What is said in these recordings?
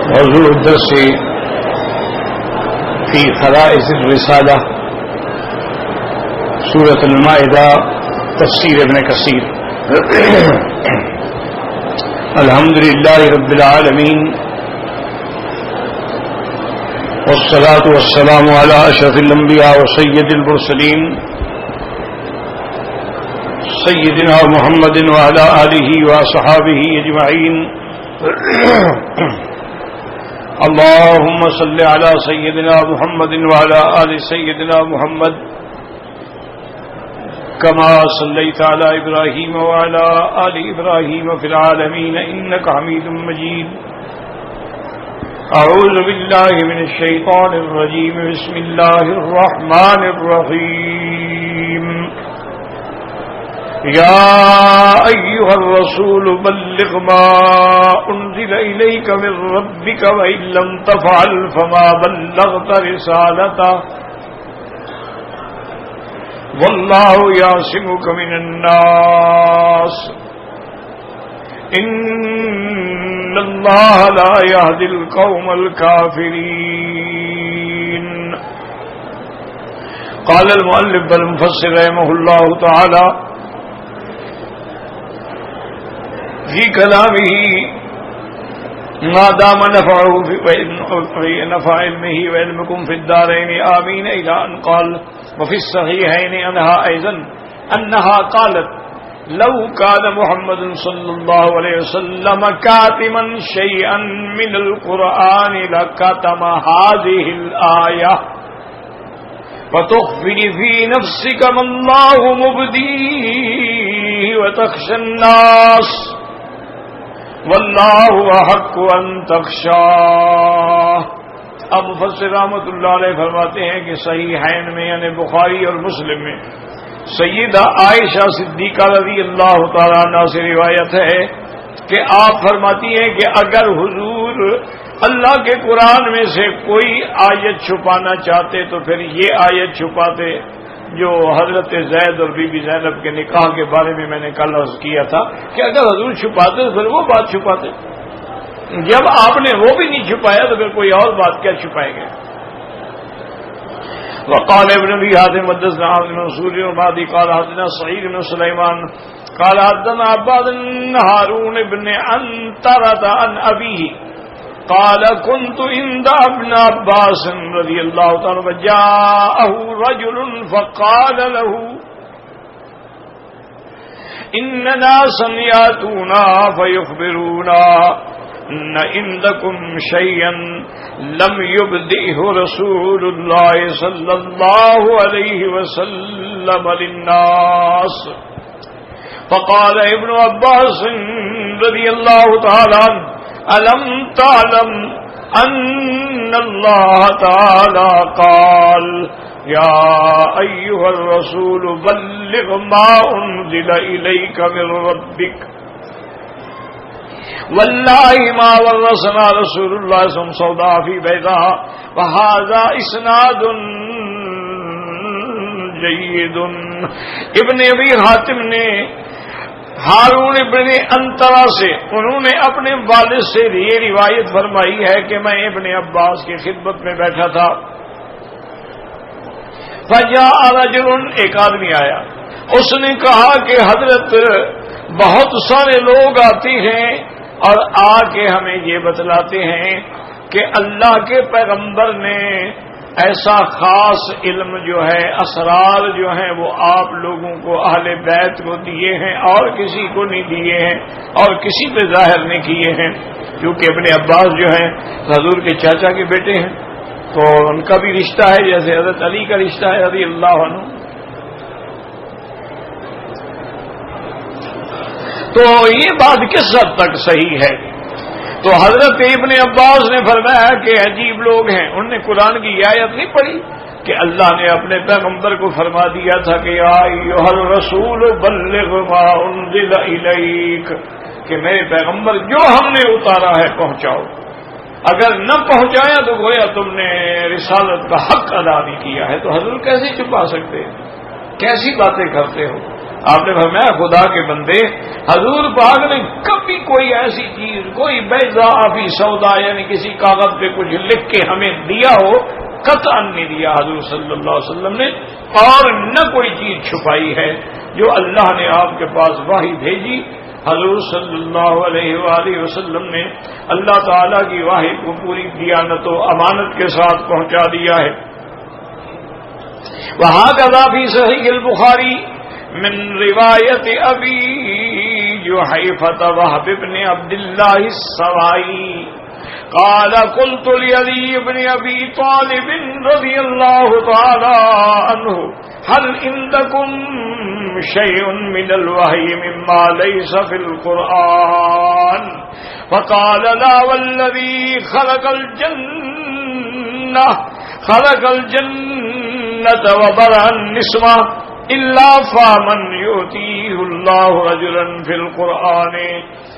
موضوع الدرس في خرائط الرسالة سورة المائدة تفسير ابن كثير. الحمد لله رب العالمين والصلاة والسلام على أشرف الأنبياء وسيد المرسلين سيدنا محمد وعلى آله وصحابه أجمعين. اللهم صل على سيدنا محمد وعلى آل سيدنا محمد كما صليت على إبراهيم وعلى آل إبراهيم في العالمين إنك حميد مجيد. أعوذ بالله من الشيطان الرجيم. بسم الله الرحمن الرحيم. يا أيها الرسول بلغ ما أنزل إليك من ربك وإن لم تفعل فما بلغت رسالته والله يعصمك من الناس إن الله لا يهدي القوم الكافرين. قال المؤلف والمفسر رحمه الله تعالى في كلامه ما دام نفعه في نفع علمه وعلمكم في الدارين آمين إلى أن قال وفي الصحيحين عنها أيضا أنها قالت لو كان محمد صلى الله عليه وسلم كاتما شيئا من القرآن لكتم هذه الآية وتخفي في نفسك ما الله مبديه وتخشى الناس واللہ احق ان تخشاہ. اب مفسر رحمۃ اللہ علیہ فرماتے ہیں کہ صحیحین میں یعنی بخاری اور مسلم میں سیدہ عائشہ صدیقہ رضی اللہ تعالیٰ عنہ سے روایت ہے کہ آپ فرماتی ہیں کہ اگر حضور اللہ کے قرآن میں سے کوئی آیت چھپانا چاہتے تو پھر یہ آیت چھپاتے جو حضرت زید اور بی بی زینب کے نکاح کے بارے میں نے کل عرض کیا تھا کہ اگر حضور چھپاتے تو پھر وہ بات چھپاتے. جب آپ نے وہ بھی نہیں چھپایا تو پھر کوئی اور بات کیا چھپائیں گے. وقال ابن ابي حاتم حدثنا عبد المنصور المادي قال حدثنا سعيد بن سليمان قال حدثنا عباد بن هارون بن عنترة عن أبيه قال كنت عند ابن عباس رضي الله تعالى فجاءه رجل فقال له إن ناسا يأتونا فيخبرونا إن عندكم شيئا لم يبدئه رسول الله صلى الله عليه وسلم للناس. فقال ابن عباس رضي الله تعالى عنه ألم تعلم أن الله تعالى قال يا أيها الرسول بلغ ما أنزل إليك من ربك والله ما ورثنا رسول الله صلى الله عليه وسلم سوداء في بيضاء وهذا إسناد جيد. ابن ابی حاتم نے ہارون ابن انترا سے انہوں نے اپنے والد سے یہ روایت فرمائی ہے کہ میں ابن عباس کی خدمت میں بیٹھا تھا. فجاء رجل ایک آدمی آیا. اس نے کہا کہ حضرت بہت سارے لوگ آتے ہیں اور آ کے ہمیں یہ بتلاتے ہیں کہ اللہ کے پیغمبر نے ایسا خاص علم جو ہے اسرار جو ہیں وہ آپ لوگوں کو اہل بیت کو دیے ہیں اور کسی کو نہیں دیے ہیں اور کسی پہ ظاہر نہیں کیے ہیں. کیونکہ ابن عباس جو ہیں حضور کے چاچا کے بیٹے ہیں تو ان کا بھی رشتہ ہے جیسے حضرت علی کا رشتہ ہے رضی اللہ عنہ. تو یہ بات کس حد تک صحیح ہے؟ تو حضرت ابن عباس نے فرمایا کہ عجیب لوگ ہیں. انہوں نے قرآن کی آیت نہیں پڑھی کہ اللہ نے اپنے پیغمبر کو فرما دیا تھا کہ یا ایھا الرسول بلغ ما انزل الیک کہ میرے پیغمبر جو ہم نے اتارا ہے پہنچاؤ. اگر نہ پہنچایا تو گویا تم نے رسالت کا حق ادا نہیں کیا ہے. تو حضور کیسے چھپا سکتے ہیں؟ کیسی باتیں کرتے ہو؟ آپ نے فرمایا خدا کے بندے، حضور پاک نے کبھی کوئی ایسی چیز، کوئی بیضا فی سودا، یعنی کسی کاغذ پہ کچھ لکھ کے ہمیں دیا ہو، قطعا نہیں دیا حضور صلی اللہ علیہ وسلم نے، اور نہ کوئی چیز چھپائی ہے جو اللہ نے آپ کے پاس وحی بھیجی۔ حضور صلی اللہ علیہ وآلہ وسلم نے اللہ تعالی کی وحی کو پوری دیانت و امانت کے ساتھ پہنچا دیا ہے۔ وہکذا فی صحیح البخاری من روایت ابی جحیفۃ وہب بن عبد اللہ السوائی قال قلت لعلی بن ابی طالب رضی اللہ تعالی عنہ هل عندكم شيء من الوحي مما ليس في القرآن؟ فقال لا والذي خلق الجنة وبرأ النسمة إلا فمن يؤتيه الله رجلا في القرآن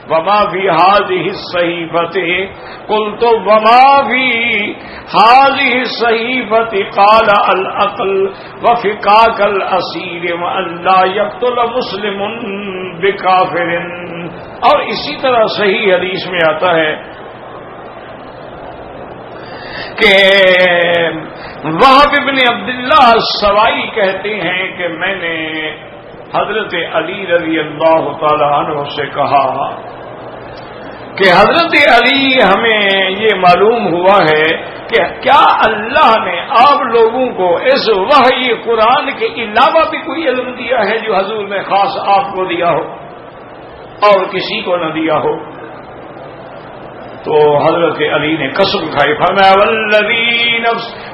وما في هذه الصحيفة قلت وما في هذه الصحيفة قال العقل وفكاك الأسير وأن لا يقتل مسلم بكافر۔ اور اسی طرح صحیح حدیث میں آتا ہے کہ وہب بن عبداللہ السوائی کہتے ہیں کہ میں نے حضرت علی رضی اللہ تعالی عنہ سے کہا کہ حضرت علی ہمیں یہ معلوم ہوا ہے کہ کیا اللہ نے آپ لوگوں کو اس وحی قرآن کے علاوہ بھی کوئی علم دیا ہے جو حضور نے خاص آپ کو دیا ہو اور کسی کو نہ دیا ہو؟ تو حضرت علی نے قسم کھائی، فرمایا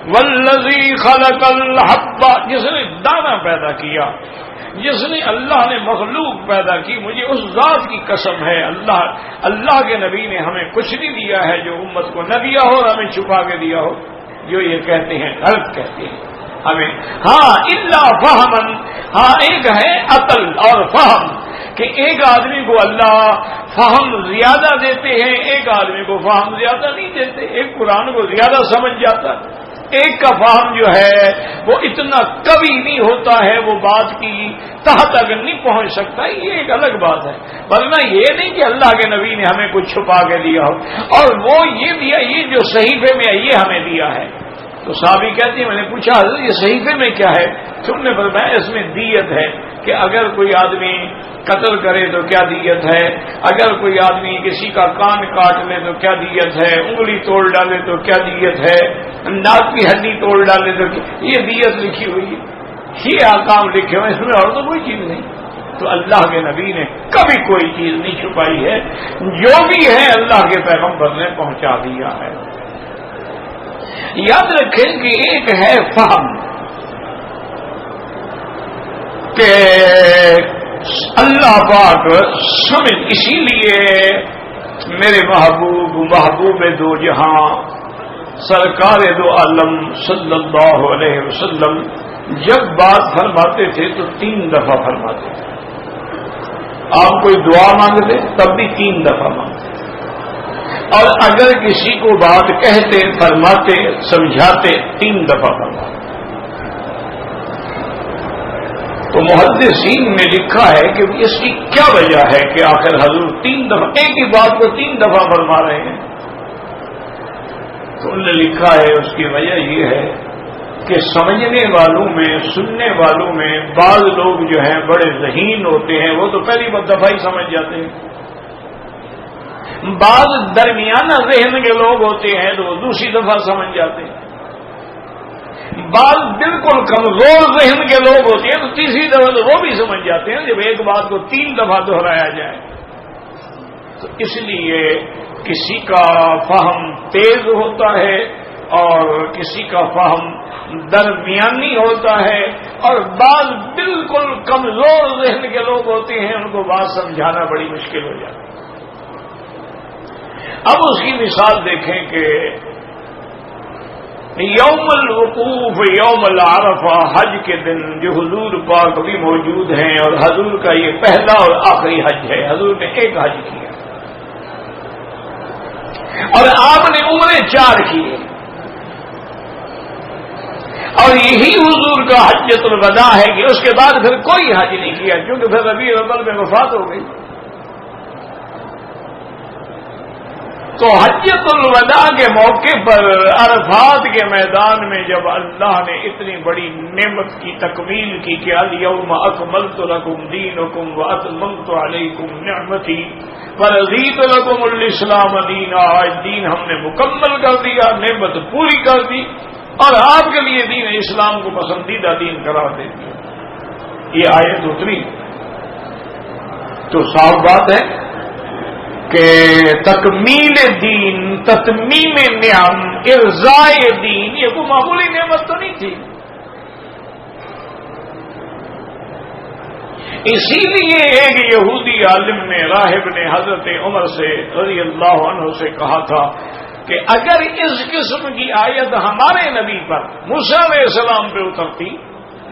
والذی خلق الحب، جس نے دانہ پیدا کیا، جس نے اللہ نے مخلوق پیدا کی، مجھے اس ذات کی قسم ہے، اللہ کے نبی نے ہمیں کچھ نہیں دیا ہے جو امت کو نہ دیا ہو اور ہمیں چھپا کے دیا ہو۔ جو یہ کہتے ہیں غلط کہتے ہیں ہمیں۔ ہاں الا فہمن، ہاں ایک ہے عقل اور فہم، کہ ایک آدمی کو اللہ فہم زیادہ دیتے ہیں، ایک آدمی کو فہم زیادہ نہیں دیتے، ایک قرآن کو زیادہ سمجھ جاتا ہے، ایک کا فہم جو ہے وہ اتنا کبھی نہیں ہوتا ہے، وہ بات کی تہ تک نہیں پہنچ سکتا، یہ ایک الگ بات ہے، ورنہ یہ نہیں کہ اللہ کے نبی نے ہمیں کچھ چھپا کے دیا ہو اور وہ یہ دیا، یہ جو صحیفے میں ہے یہ ہمیں دیا ہے۔ تو صحابی کہتے ہیں میں نے پوچھا حضرت یہ صحیفے میں کیا ہے؟ تم نے فرمایا اس میں دیت ہے، کہ اگر کوئی آدمی قتل کرے تو کیا دیت ہے، اگر کوئی آدمی کسی کا کان کاٹ لے تو کیا دیت ہے، انگلی توڑ ڈالے تو کیا دیت ہے، ناک کی ہڈی توڑ ڈالے تو یہ دیت لکھی ہوئی ہے، یہ آکام لکھے ہوئے، اس میں اور تو کوئی چیز نہیں۔ تو اللہ کے نبی نے کبھی کوئی چیز نہیں چھپائی ہے، جو بھی ہے اللہ کے پیغمبر نے پہنچا دیا ہے۔ یاد رکھیں کہ ایک ہے فہم، کہ اللہ پاک سمجھ، اسی لیے میرے محبوب دو جہاں سرکار دو عالم صلی اللہ علیہ وسلم جب بات فرماتے تھے تو 3 دفعہ فرماتے تھے۔ آپ کوئی دعا مانگتے تب بھی 3 دفعہ مانگتے، اور اگر کسی کو بات کہتے، فرماتے، سمجھاتے 3 دفعہ فرماتے۔ تو محدثین نے لکھا ہے کہ اس کی کیا وجہ ہے کہ آخر حضور 3 دفعہ ایک ہی بات کو 3 دفعہ فرما رہے ہیں؟ تو انہوں نے لکھا ہے اس کی وجہ یہ ہے کہ سمجھنے والوں میں، سننے والوں میں بعض لوگ جو ہیں بڑے ذہین ہوتے ہیں، وہ تو پہلی دفعہ ہی سمجھ جاتے ہیں، بعض درمیانہ ذہن کے لوگ ہوتے ہیں تو وہ دوسری دفعہ سمجھ جاتے ہیں، بعض بالکل کمزور ذہن کے لوگ ہوتے ہیں تو تیسری دفعہ تو وہ بھی سمجھ جاتے ہیں جب ایک بات کو 3 دفعہ دہرایا جائے۔ تو اس لیے کسی کا فہم تیز ہوتا ہے اور کسی کا فہم درمیانی ہوتا ہے، اور بعض بالکل کمزور ذہن کے لوگ ہوتے ہیں ان کو بات سمجھانا بڑی مشکل ہو جاتی ہے۔ اب اس کی مثال دیکھیں کہ یوم الوقوف، یوم العرفہ، حج کے دن جو حضور پاک بھی موجود ہیں، اور حضور کا یہ پہلا اور آخری حج ہے، حضور نے ایک حج کیا اور آپ نے عمرے 4 کیے، اور یہی حضور ان کا حجۃ الوداع ہے کہ اس کے بعد پھر کوئی حج نہیں کیا، کیونکہ پھر ربیع الاول میں وفات ہو گئی۔ تو حجۃ الوداع کے موقع پر عرفات کے میدان میں جب اللہ نے اتنی بڑی نعمت کی تکمیل کی کہ الیوم اکملت لکم دینکم واتممت علیکم نعمتی ورضیت لکم الاسلام دینا، آج دین ہم نے مکمل کر دیا، نعمت پوری کر دی اور آپ کے لیے دین اسلام کو پسندیدہ دین قرار دے دیا۔ یہ آیت اتری تو صاف بات ہے کہ تکمیل دین، تتمیم نعم، ارضاء دین یہ کوئی معمولی نعمت تو نہیں تھی۔ اسی لیے ایک یہودی عالم نے، راہب نے حضرت عمر سے رضی اللہ عنہ سے کہا تھا کہ اگر اس قسم کی آیت ہمارے نبی پر موسیٰ علیہ السلام پہ اترتی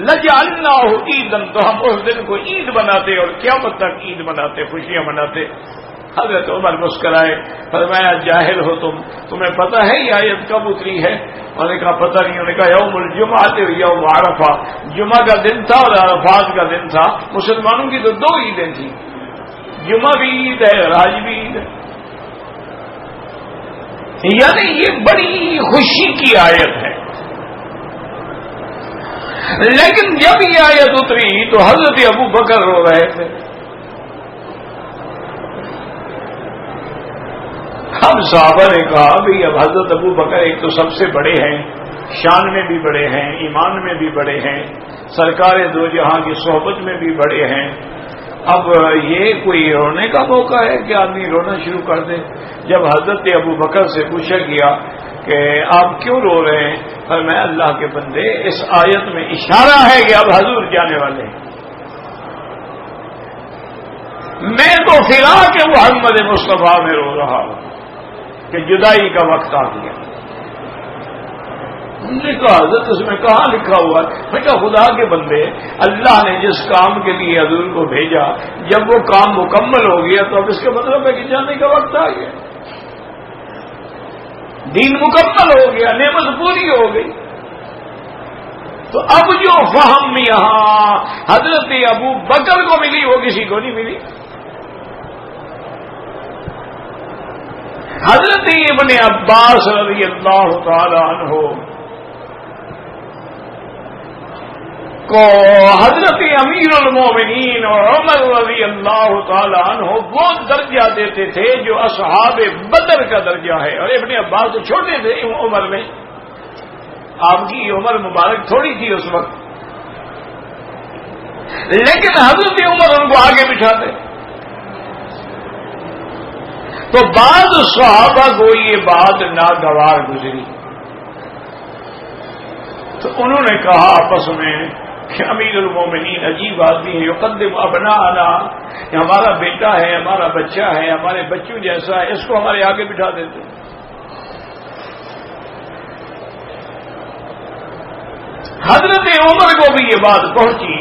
لجعلناہ عیداً، تو ہم اس دن کو عید بناتے اور قیامت تک عید مناتے، خوشیاں مناتے۔ حضرت عمر مسکرائے، فرمایا جاہل ہو تمہیں پتہ ہے یہ آیت کب اتری ہے؟ انہوں نے کہا پتہ نہیں۔ انہوں نے کہا یوم الجمعہ یوم عرفہ، جمعہ کا دن تھا اور عرفات کا دن تھا۔ مسلمانوں کی تو دو عیدیں تھیں، جمعہ بھی عید ہے اور حج بھی عید ہے، یعنی یہ بڑی خوشی کی آیت ہے۔ لیکن جب یہ آیت اتری تو حضرت ابو بکر رو رہے تھے۔ ہم صحابہ نے کہا بھئی اب حضرت ابو بکر ایک تو سب سے بڑے ہیں، شان میں بھی بڑے ہیں، ایمان میں بھی بڑے ہیں، سرکار دو جہاں کی صحبت میں بھی بڑے ہیں، اب یہ کوئی رونے کا موقع ہے کہ آدمی رونا شروع کر دے؟ جب حضرت ابو بکر سے پوچھا گیا کہ آپ کیوں رو رہے ہیں، فرمایا اللہ کے بندے اس آیت میں اشارہ ہے کہ اب حضور جانے والے ہیں، میں تو فراق محمد مصطفیٰ میں رو رہا ہوں کہ جدائی کا وقت آ گیا۔ نے کہا حضرت اس میں کہاں لکھا ہوا ہے؟ میں کہا خدا کے بندے، اللہ نے جس کام کے لیے حضور کو بھیجا جب وہ کام مکمل ہو گیا تو اب اس کا مطلب ہے کہ جانے کا وقت آ گیا، دین مکمل ہو گیا، نعمت پوری ہو گئی۔ تو اب جو فہم یہاں حضرت ابو بکر کو ملی وہ کسی کو نہیں ملی۔ حضرت ابن عباس رضی اللہ تعالی عنہ کو حضرت امیر المومنین اور عمر رضی اللہ تعالی عنہ وہ درجہ دیتے تھے جو اصحاب بدر کا درجہ ہے، اور ابن عباس چھوٹے تھے عمر میں، آپ کی عمر مبارک تھوڑی تھی اس وقت، لیکن حضرت عمر ان کو آگے بٹھاتے۔ تو بعض صحابہ کو یہ بات ناگوار گزری تو انہوں نے کہا آپس میں کہ امیر المومنین عجیب آدمی ہے، یقدم ابناءنا، ہمارا بیٹا ہے، ہمارا بچہ ہے، ہمارے بچوں جیسا ہے، اس کو ہمارے آگے بٹھا دیتے۔ حضرت عمر کو بھی یہ بات پہنچی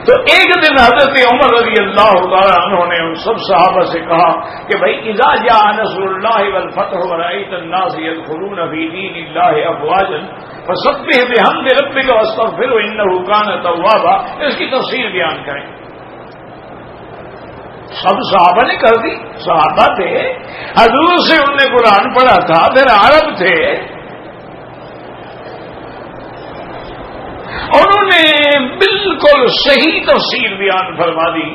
تو ایک دن حضرت عمر رضی اللہ تعالی عنہ نے ان سب صحابہ سے کہا کہ بھائی اذا جاء نصر اللہ والفتح ورأيت الناس يدخلون في دين الله افواجا فسبح بحمد ربك واستغفره انه كان توابا، اس کی تفصیل بیان کریں۔ سب صحابہ نے کر دی، صحابہ تھے، حضور سے انہوں نے قرآن پڑھا تھا، پھر عرب تھے، انہوں نے بالکل صحیح تفسیر بیان فرما دی۔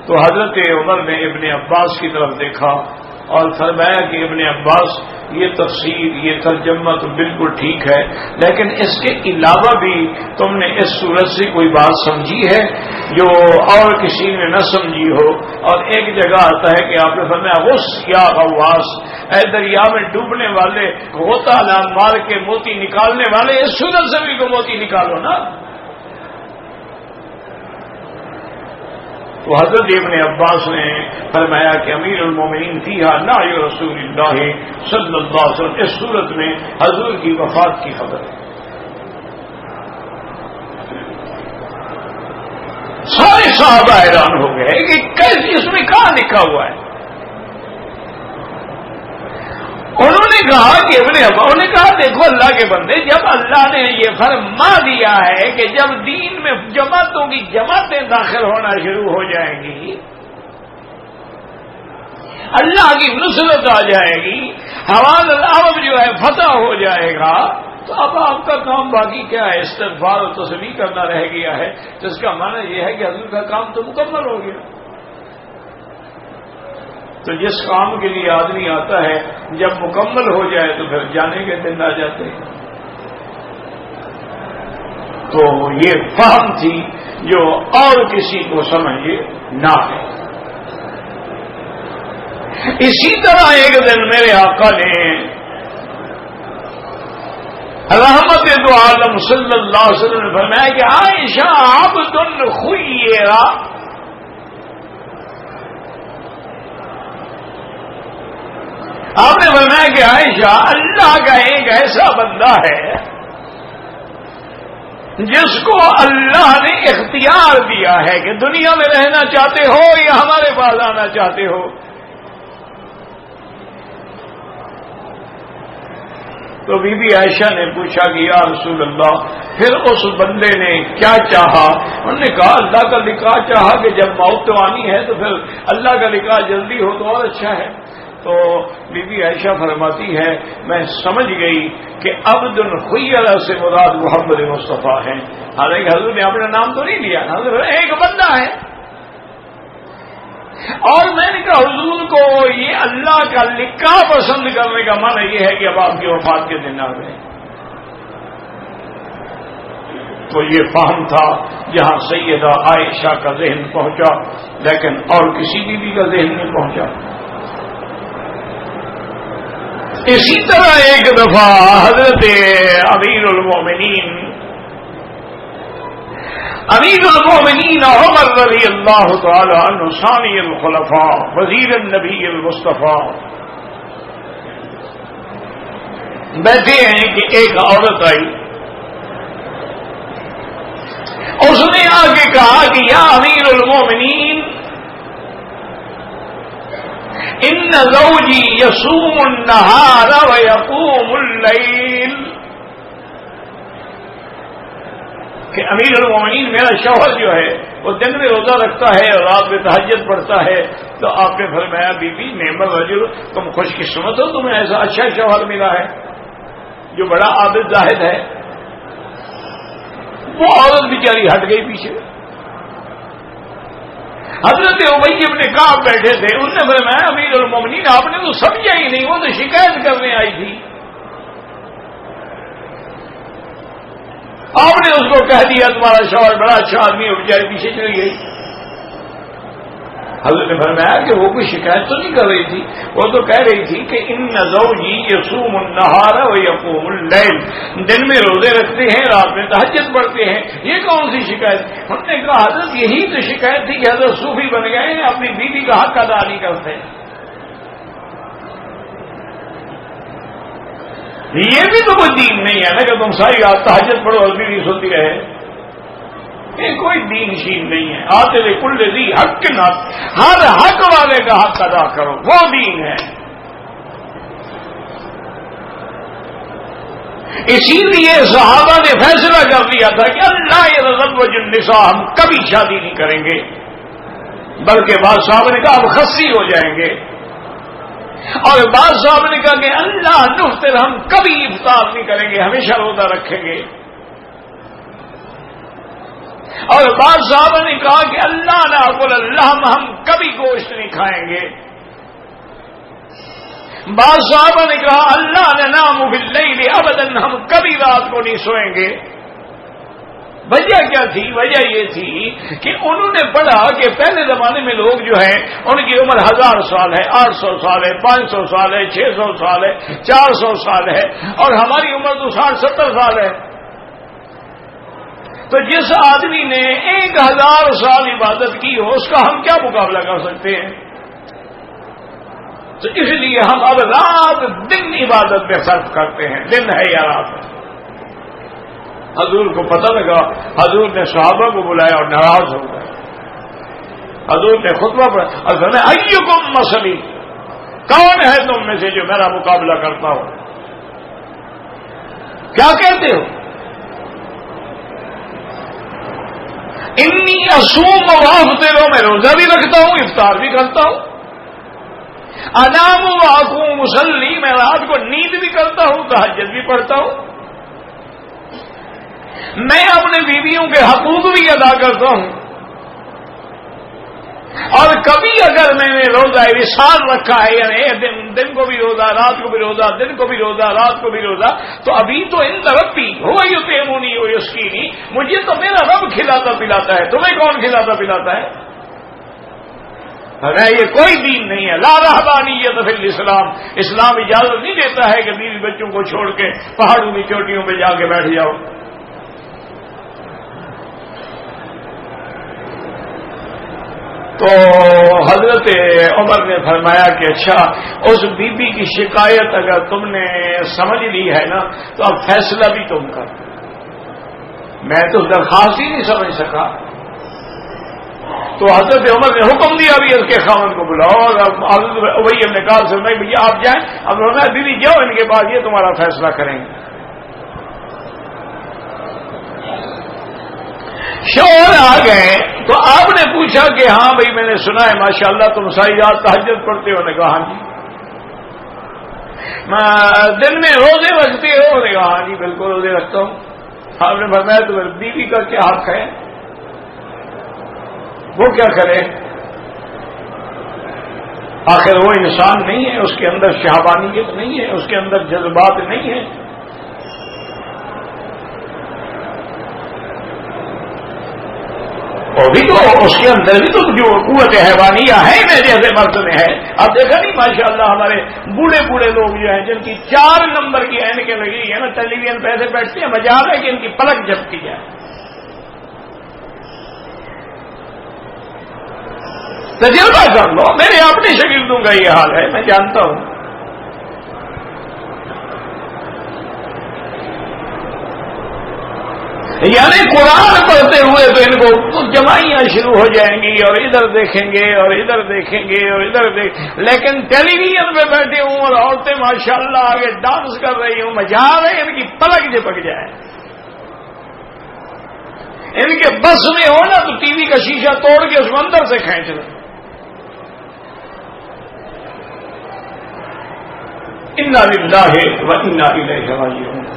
تو حضرت عمر نے ابن عباس کی طرف دیکھا اور فرمایا کہ ابن عباس یہ تفسیر، یہ ترجمہ تو بالکل ٹھیک ہے، لیکن اس کے علاوہ بھی تم نے اس صورت سے کوئی بات سمجھی ہے جو اور کسی نے نہ سمجھی ہو؟ اور ایک جگہ آتا ہے کہ آپ نے فرمایا غص یا غواص، اے دریا میں ڈوبنے والے، غوطہ مار کے موتی نکالنے والے، اس صورت سے بھی کو موتی نکالو نا۔ تو حضرت ابن عباس نے فرمایا کہ امیر المومنین فیہا نعی رسول اللہ صلی اللہ علیہ وسلم، اس صورت میں حضور کی وفات کی خبر ہے۔ سارے صحابہ حیران ہو گئے کہ کیسے اس میں کہاں لکھا ہوا ہے؟ انہوں نے کہا کہ ابن عباس نے کہا دیکھو اللہ کے بندے، جب اللہ نے یہ فرما دیا ہے کہ جب دین میں جماعتوں کی جماعتیں داخل ہونا شروع ہو جائیں گی، اللہ کی نصرت آ جائے گی، حوال العرب جو ہے فتح ہو جائے گا، تو اب آپ کا کام باقی کیا ہے؟ استغفار و تسبیح کرنا رہ گیا ہے، جس کا معنی یہ ہے کہ حضور کا کام تو مکمل ہو گیا۔ تو جس کام کے لیے آدمی آتا ہے جب مکمل ہو جائے تو پھر جانے کے دن آ جاتے ہیں۔ تو یہ فہم تھی جو اور کسی کو سمجھ نہ ہے۔ اسی طرح ایک دن میرے آقا نے رحمت دو عالم صلی اللہ علیہ وسلم نے فرمایا کہ عائشہ عبد خیرہ، آپ نے فرمایا کہ عائشہ اللہ کا ایک ایسا بندہ ہے جس کو اللہ نے اختیار دیا ہے کہ دنیا میں رہنا چاہتے ہو یا ہمارے پاس آنا چاہتے ہو۔ تو بی بی عائشہ نے پوچھا کہ یا رسول اللہ پھر اس بندے نے کیا چاہا؟ انہوں نے کہا اللہ کا لکھا چاہا کہ جب موت تو آنی ہے تو پھر اللہ کا لکھا جلدی ہو تو اور اچھا ہے۔ تو بی بی عائشہ فرماتی ہے میں سمجھ گئی کہ عبد خیرہ سے مراد محمد مصطفیٰ ہیں، حالانکہ حضور نے اپنا نام تو نہیں لیا، حضور ایک بندہ ہے۔ اور میں نے کہا حضور کو یہ اللہ کا لکھا پسند کرنے کا معنی یہ ہے کہ اب آپ کی وفات کے دن آ گئے۔ تو یہ فہم تھا جہاں سیدہ عائشہ کا ذہن پہنچا، لیکن اور کسی بیوی کا ذہن نہیں پہنچا۔ اسی طرح ایک دفعہ حضرت امیر المومنین عمر رضی اللہ تعالی عنہ ثانی الخلفاء وزیر النبی المصطفیٰ بیٹھے ہیں کہ ایک عورت آئی، اس نے آ کے کہا کہ یا امیر المومنین ان زوجی یصوم النہار ویقوم اللیل، کہ امیر المومنین میرا شوہر جو ہے وہ دن میں روزہ رکھتا ہے اور رات میں تہجد پڑھتا ہے۔ تو آپ نے فرمایا بی بی نعم الرجل، تم خوش قسمت ہو، تمہیں ایسا اچھا شوہر ملا ہے جو بڑا عابد زاہد ہے۔ وہ عورت بیچاری ہٹ گئی پیچھے۔ حضرت ابی بن کعب بیٹھے تھے، انہوں نے فرمایا امیر المومنین آپ نے تو سمجھا ہی نہیں، وہ تو شکایت کرنے آئی تھی، آپ نے اس کو کہہ دیا تمہارا شوہر بڑا اچھا آدمی ہے، بیچاری پیچھے چلی گئی۔ حضرت نے فرمایا کہ وہ کوئی شکایت تو نہیں کر رہی تھی، وہ تو کہہ رہی تھی کہ ان زوجی یصوم النہار ویقوم اللیل، دن میں روزے رکھتے ہیں رات میں تہجد پڑھتے ہیں، یہ کون سی شکایت؟ انہوں نے کہا حضرت یہی تو شکایت تھی کہ حضرت صوفی بن گئے ہیں، اپنی بیوی کا حق ادا نہیں کرتے۔ یہ بھی تو کوئی دین نہیں ہے نا کہ تم ساری رات تہجد پڑھو اور بیوی سوتی رہے، یہ کوئی دین شین نہیں ہے۔ آتے لے کل ذی حق کے نات، ہر حق والے کا حق ادا کرو، وہ دین ہے۔ اسی لیے صحابہ نے فیصلہ کر لیا تھا کہ اللہ یتزوج النساء، ہم کبھی شادی نہیں کریں گے، بلکہ بعض صحابہ نے کہا اب خصی ہو جائیں گے، اور بعض صحابہ نے کہا کہ اللہ نفطر، ہم کبھی افطار نہیں کریں گے، ہمیشہ روزہ رکھیں گے، اور بعض صحابہ نے کہا کہ اللہ ناکل اللحم، ہم کبھی گوشت نہیں کھائیں گے، بعض صحابہ نے کہا اللہ ننام باللیل ابدا، ہم کبھی رات کو نہیں سوئیں گے۔ وجہ کیا تھی؟ وجہ یہ تھی کہ انہوں نے پڑھا کہ پہلے زمانے میں لوگ جو ہیں ان کی عمر 1000 سال ہے، 800 سال ہے، 500 سال ہے، 600 سال ہے، 400 سال ہے، اور ہماری عمر تو 60-70 سال ہے۔ تو جس آدمی نے 1000 سال عبادت کی ہو، اس کا ہم کیا مقابلہ کر سکتے ہیں؟ تو اس لیے ہم اب رات دن عبادت میں صرف کرتے ہیں، دن ہے یا رات ہے۔ حضور کو پتہ لگا، حضور نے صحابہ کو بلایا اور ناراض ہو گئے۔ حضور نے خطبہ پڑھا اور فرمایا ایکم مسلی، کون ہے تم میں سے جو میرا مقابلہ کرتا ہو؟ کیا کہتے ہو؟ انی اصوم وافطر، میں روزہ بھی رکھتا ہوں، افطار بھی کرتا ہوں، انام واقوم مصلی، میں رات کو نیند بھی کرتا ہوں، تہجد بھی پڑھتا ہوں، میں اپنے بیویوں کے حقوق بھی ادا کرتا ہوں، اور کبھی اگر میں نے روزہ وصال رکھا ہے، یعنی دن کو بھی روزہ، رات کو بھی روزہ، دن کو بھی روزہ، رات کو بھی روزہ، تو ابھی تو ان ربی ہو یطعمنی و یسقینی، مجھے تو میرا رب کھلاتا پلاتا ہے، تمہیں کون کھلاتا پلاتا ہے؟ یہ کوئی دین نہیں ہے، لا رہبانیت فی الاسلام، اسلام اجازت نہیں دیتا ہے کہ بیوی بچوں کو چھوڑ کے پہاڑوں کی چوٹیوں پہ جا کے بیٹھ جاؤ۔ تو حضرت عمر نے فرمایا کہ اچھا، اس بی بی کی شکایت اگر تم نے سمجھ لی ہے نا تو اب فیصلہ بھی تم کر۔ میں تو درخواست ہی نہیں سمجھ سکا، تو حضرت عمر نے حکم دیا بھی اس کے خاوند کو بلاؤ، اور حضرت ابی بن کعب سے میں بھیا آپ جائیں، اب فرمایا بیوی جاؤ ان کے پاس، یہ تمہارا فیصلہ کریں گے۔ شوہر آ گئے تو آپ نے پوچھا کہ ہاں بھائی میں نے سنا ہے ماشاءاللہ تم ساری رات تہجد پڑھتے ہو، نے کہا ہاں جی۔ دن میں روزے رکھتے ہو، نے کہا ہاں جی بالکل روزے رکھتا ہوں۔ آپ نے فرمایا تو بیوی کا کیا حق ہے، وہ کیا کرے؟ آخر وہ انسان نہیں ہے، اس کے اندر شہوانیت نہیں ہے، اس کے اندر جذبات نہیں ہے۔ اور بھی تو اس کے اندر بھی تو جو قوت حیوانیہ ہے نا، جیسے مرد میں ہے۔ اب دیکھا نہیں ماشاءاللہ ہمارے بوڑھے بوڑھے لوگ جو ہیں جن کی 4 نمبر کی اینکیں لگی ہیں نا، ٹیلی ویژن پہ ایسے بیٹھتے ہیں، مجال ہے کہ ان کی پلک جھپکی جائے۔ تجربہ کر لو، میرے اپنے شاگردوں کا یہ حال ہے، میں جانتا ہوں۔ یعنی قرآن پڑھتے ہوئے تو ان کو جمائیاں شروع ہو جائیں گی، اور ادھر دیکھیں گے اور ادھر دیکھیں گے اور ادھر لیکن ٹیلی ویژن پہ بیٹھے ہوں اور عورتیں ماشاءاللہ آگے ڈانس کر رہی ہوں، مجال ہے ان کی پلک جھپک جائے۔ ان کے بس میں ہو نا تو ٹی وی کا شیشہ توڑ کے اس کو اندر سے کھینچ لیں۔ انا للہ و انا الیہ راجعون۔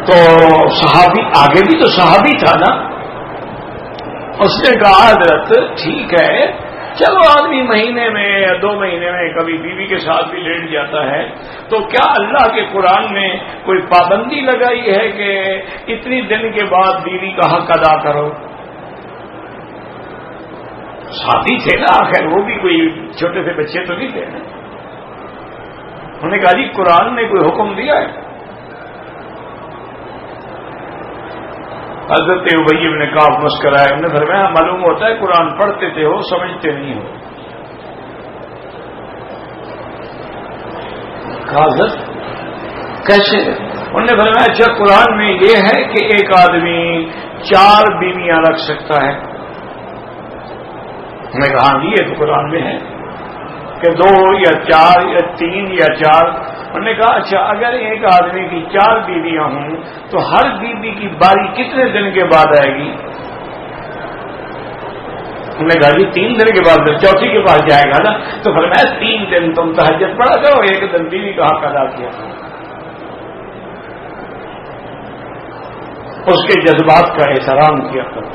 تو صحابی آگے بھی تو صحابی تھا نا، اس نے کہا حضرت ٹھیک ہے چلو آدمی مہینے میں یا 2 مہینے میں کبھی بیوی کے ساتھ بھی لیٹ جاتا ہے، تو کیا اللہ کے قرآن میں کوئی پابندی لگائی ہے کہ اتنی دن کے بعد بیوی کا حق ادا کرو؟ صحابی تھے نا، آخر وہ بھی کوئی چھوٹے سے بچے تو نہیں تھے نا۔ انہوں نے کہا جی قرآن نے کوئی حکم دیا ہے؟ حضرت ابی بن کعب مسکرائے، انہوں نے فرمایا معلوم ہوتا ہے قرآن پڑھتے تھے ہو، سمجھتے نہیں ہو۔ کہا حضرت کیسے؟ انہوں نے فرمایا اچھا قرآن میں یہ ہے کہ ایک آدمی 4 بیویاں رکھ سکتا ہے؟ میں نے کہا ہاں جی یہ تو قرآن میں ہے کہ 2 یا 4 یا 3 یا 4۔ انہوں نے کہا اچھا اگر ایک آدمی کی 4 بیویاں ہوں تو ہر بیوی کی باری کتنے دن کے بعد آئے گی؟ انہوں نے کہا جی 3 دن کے بعد چوتھی کے پاس جائے گا نا۔ تو فرمایا 3 دن تم تہجد پڑھا کرو، 1 دن بیوی کا حق ادا کیا۔ اس کے جذبات کا احترام کیا کرو۔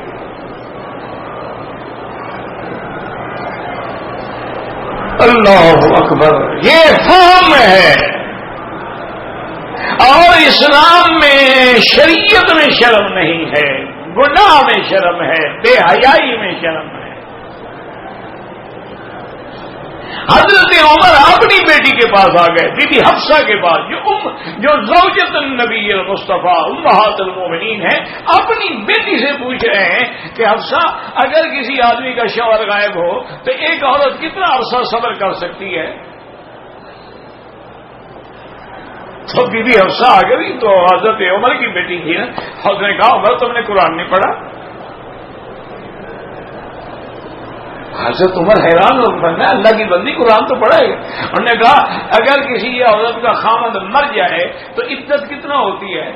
اللہ اکبر، یہ فہم ہے۔ اور اسلام میں شریعت میں شرم نہیں ہے، گناہ میں شرم ہے، بے حیائی میں شرم ہے۔ حضرت عمر اپنی بیٹی کے پاس آ گئے، بی بی حفصہ کے پاس، جو زوجۃ النبی المصطفیٰ امہات المومنین ہے، اپنی بیٹی سے پوچھ رہے ہیں کہ حفصہ اگر کسی آدمی کا شوہر غائب ہو تو ایک عورت کتنا عرصہ صبر کر سکتی ہے؟ تو بی بی حفصہ آ گئی، تو حضرت عمر کی بیٹی تھی نا، حضرت نے کہا عمر تم نے قرآن نہیں پڑھا؟ حضرت عمر حیران ہو گئے، اللہ کی بندی قرآن تو پڑھا ہے. انہوں نے کہا اگر کسی عورت کا خامد مر جائے تو عدت کتنا ہوتی ہے؟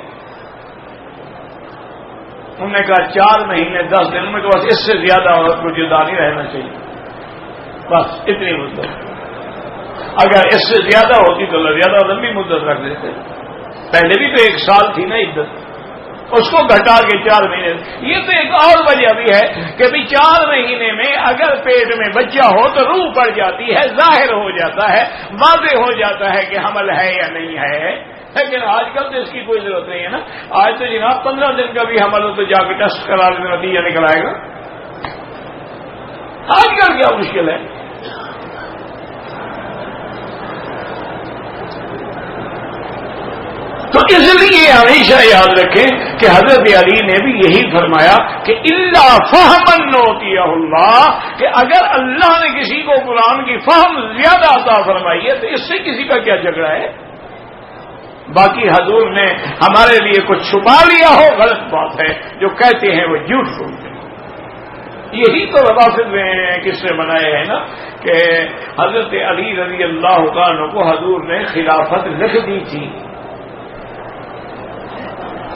انہوں نے کہا 4 مہینے 10 دن میں. تو بس اس سے زیادہ عورت کو جدا نہیں رہنا چاہیے، بس اتنی مدت. اگر اس سے زیادہ ہوتی تو زیادہ لمبی مدت رکھ دیتے. پہلے بھی تو 1 سال تھی نا عدت، اس کو گھٹا کے 4 مہینے. یہ تو ایک اور وجہ بھی ہے کہ بھی 4 مہینے میں اگر پیٹ میں بچہ ہو تو روح پڑ جاتی ہے، ظاہر ہو جاتا ہے، واضح ہو جاتا ہے کہ حمل ہے یا نہیں ہے. لیکن آج کل تو اس کی کوئی ضرورت نہیں ہے نا. آج تو جناب 15 دن کا بھی حمل ہو تو جا کے ٹیسٹ کرا لیں، نتیجہ نکل آئے گا. آج کل کیا مشکل ہے؟ تو اس لیے ہمیشہ یاد رکھیں کہ حضرت علی نے بھی یہی فرمایا کہ الا فہمن نوتیہ اللہ، کہ اگر اللہ نے کسی کو قرآن کی فہم زیادہ عطا فرمائی ہے تو اس سے کسی کا کیا جھگڑا ہے. باقی حضور نے ہمارے لیے کچھ چھپا لیا ہو غلط بات ہے، جو کہتے ہیں وہ جھوٹ بولتے ہیں. یہی تو روافض میں کس نے بنائے ہیں نا کہ حضرت علی رضی اللہ عنہ کو حضور نے خلافت لکھ دی تھی.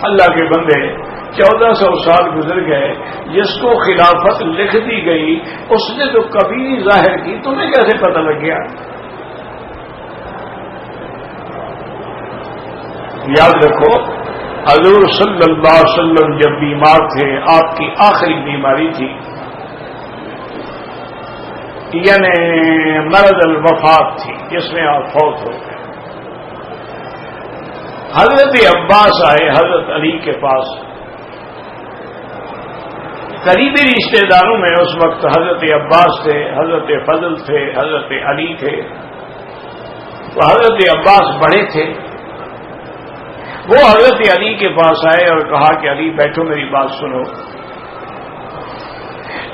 اللہ کے بندے 1400 سال گزر گئے، جس کو خلافت لکھ دی گئی اس نے تو کبھی نہیں ظاہر کی. تمہیں کیسے پتہ لگ گیا؟ یاد رکھو حضور صلی اللہ علیہ وسلم جب بیمار تھے، آپ کی آخری بیماری تھی، یعنی مرض الوفات تھی جس میں آپ فوت ہو گئے. حضرت عباس آئے حضرت علی کے پاس. قریبی رشتہ داروں میں اس وقت حضرت عباس تھے، حضرت فضل تھے، حضرت علی تھے. تو حضرت عباس بڑے تھے، وہ حضرت علی کے پاس آئے اور کہا کہ علی بیٹھو میری بات سنو.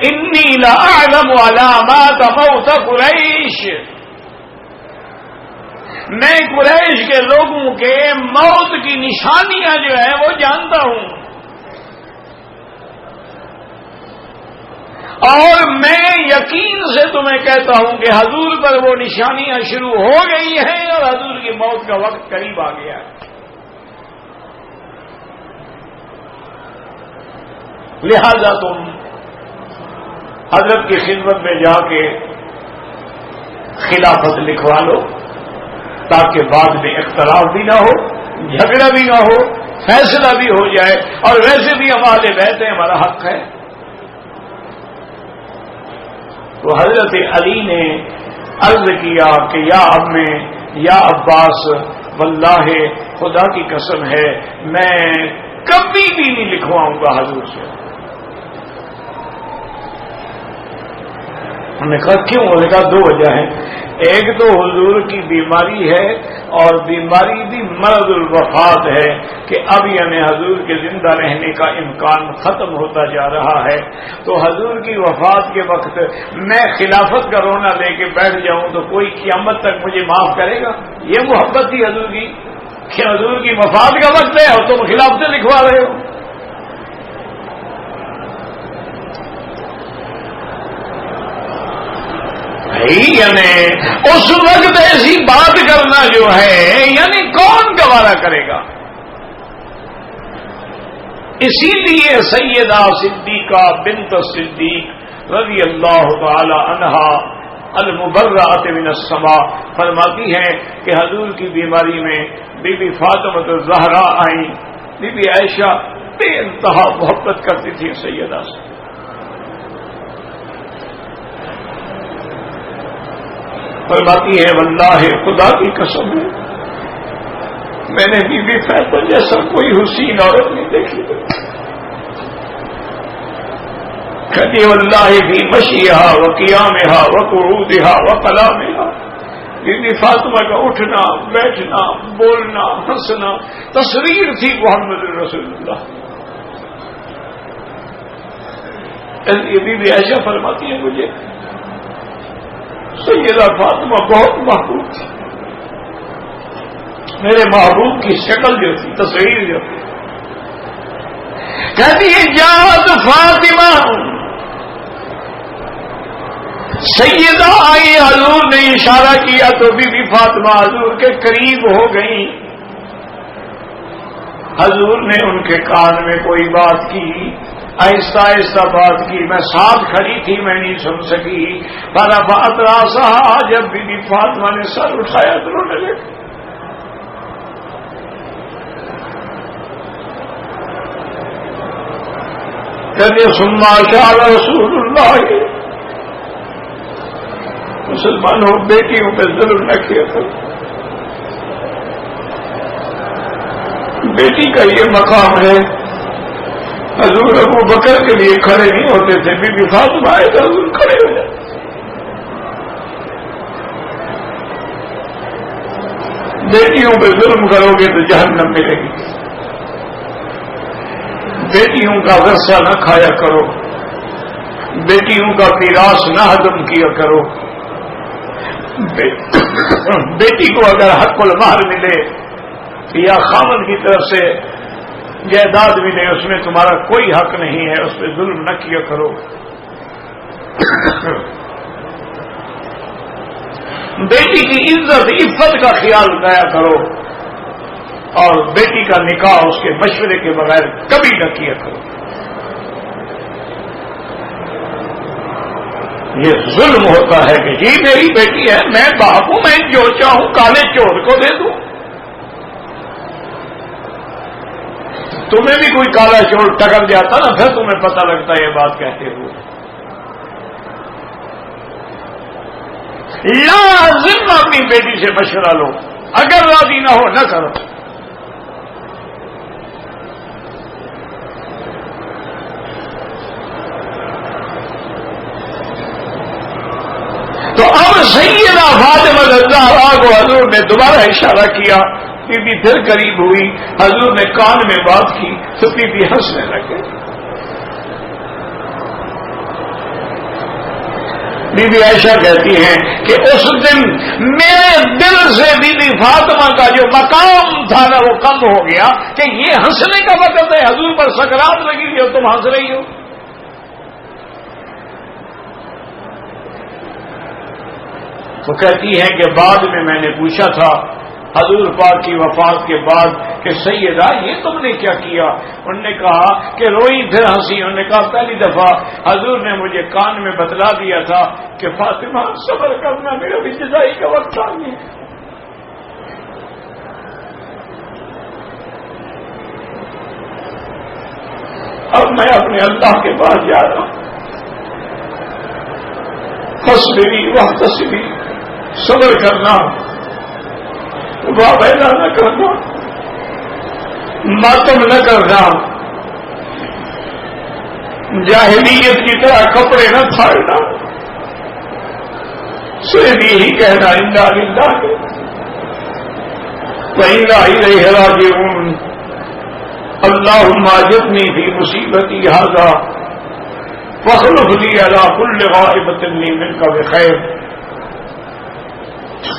انی لأعلم علامات موت قریش، میں قریش کے لوگوں کے موت کی نشانیاں جو ہیں وہ جانتا ہوں، اور میں یقین سے تمہیں کہتا ہوں کہ حضور پر وہ نشانیاں شروع ہو گئی ہیں اور حضور کی موت کا وقت قریب آ گیا ہے. لہذا تم حضرت کی خدمت میں جا کے خلافت لکھوا لو تاکہ بعد میں اختلاف بھی نہ ہو، جھگڑا بھی نہ ہو، فیصلہ بھی ہو جائے. اور ویسے بھی ہم اہل بیت ہیں، ہمارا حق ہے. تو حضرت علی نے عرض کیا کہ یا عمے یا عباس، واللہ خدا کی قسم ہے میں کبھی بھی نہیں لکھواؤں گا حضور سے. انہوں نے کہا کیوں؟ انہوں نے کہا 2 وجہ ہیں. ایک تو حضور کی بیماری ہے اور بیماری بھی مرض الوفات ہے کہ اب یعنی حضور کے زندہ رہنے کا امکان ختم ہوتا جا رہا ہے. تو حضور کی وفات کے وقت میں خلافت کا رونا لے کے بیٹھ جاؤں تو کوئی قیامت تک مجھے معاف کرے گا؟ یہ محبت تھی حضور کی کہ حضور کی وفات کا وقت ہے اور تم خلافتیں لکھوا رہے ہو. یعنی اس وقت ایسی بات کرنا جو ہے یعنی کون گوارا کرے گا؟ اسی لیے سیدہ صدیقہ بنت صدیق رضی اللہ تعالی عنہا المبرأۃ من السماء فرماتی ہیں کہ حضور کی بیماری میں بی بی فاطمہ الزہرا آئیں. بی بی عائشہ بے انتہا محبت کرتی تھی سیدہ سے. فرماتی ہے واللہ خدا کی قسم ہے میں نے بی بی فاطمہ جیسا کوئی حسین عورت نہیں دیکھی. کہتی واللہ فی مشیہا و قیامہا و قعودہا و کلامہا، بی بی فاطمہ کا اٹھنا بیٹھنا بولنا ہنسنا تصویر تھی محمد رسول اللہ. یہ بی بی عائشہ فرماتی ہے مجھے سیدہ فاطمہ بہت محبوب تھی. میرے محبوب کی شکل جو تھی، تصویر جو تھی. کہتی ہے جاءت فاطمہ سیدہ آئی، حضور نے اشارہ کیا تو بی بی فاطمہ حضور کے قریب ہو گئی. حضور نے ان کے کان میں کوئی بات کی، آہستہ آہستہ بات کی، میں ساتھ کھڑی تھی، میں نہیں سن سکی. فرفعت راسها، جب بی بی فاطمہ نے سر اٹھایا تو رونے لگی. کہتے ثم اشار رسول اللہ، مسلمانوں بیٹیوں پہ ظلم نہ کیا کرو. بیٹی کا یہ مقام ہے. حضور ابو بکر کے لیے کھڑے نہیں ہوتے تھے، بی بی فاطمہ آئے تو حضور کھڑے ہو جاتے. بیٹیوں پہ ظلم کرو گے تو جہنم ملے گی. بیٹیوں کا ورثہ نہ کھایا کرو، بیٹیوں کا میراث نہ ہضم کیا کرو. بیٹی کو اگر حق المہر ملے یا خاوند کی طرف سے جائیداد ملے، اس میں تمہارا کوئی حق نہیں ہے، اس پہ ظلم نہ کیا کرو. بیٹی کی عزت عفت کا خیال رکھا کرو، اور بیٹی کا نکاح اس کے مشورے کے بغیر کبھی نہ کیا کرو. یہ ظلم ہوتا ہے کہ جی میری بیٹی ہے، میں باپ ہوں، میں جو چاہوں کالے چور کو دے دوں. تمہیں بھی کوئی کالا چور ٹکر جاتا نا، پھر تمہیں پتہ لگتا ہے یہ بات کہتے ہوئے. لازم اپنی بیٹی سے مشورہ لو، اگر راضی نہ ہو نہ کرو. تو اب سیدہ فاطمہ الزہرا کو حضور نے دوبارہ اشارہ کیا. بی بی پھر قریب ہوئی، حضور نے کان میں بات کی تو بی بی ہنسنے لگے. بی بی عائشہ کہتی ہیں کہ اس دن میرے دل سے بی بی فاطمہ کا جو مقام تھا نا وہ کم ہو گیا کہ یہ ہنسنے کا وقت ہے، حضور پر سکرات لگی ہوئی اور تم ہنس رہی ہو. تو کہتی ہے کہ بعد میں نے پوچھا تھا حضور پاک کی وفات کے بعد کہ سیدہ یہ تم نے کیا کیا؟ انہوں نے کہا کہ روئی پھر ہنسی. انہوں نے کہا پہلی دفعہ حضور نے مجھے کان میں بتلا دیا تھا کہ فاطمہ صبر کرنا، میرا بھی جدائی کا وقت آ گیا. اب میں اپنے اللہ کے پاس جا رہا ہوں. فصبری واحتسبی، صبر کرنا، وابیلا نہ کرنا، ماتم نہ کرنا، جاہلیت کی طرح کپڑے نہ پھاڑنا، صرف یہی کہنا انا للہ وانا الیہ راجعون. اللہم اجرنی فی مصیبتی ھذا واخلف لی علی کل غائبۃ لی منک بخیر.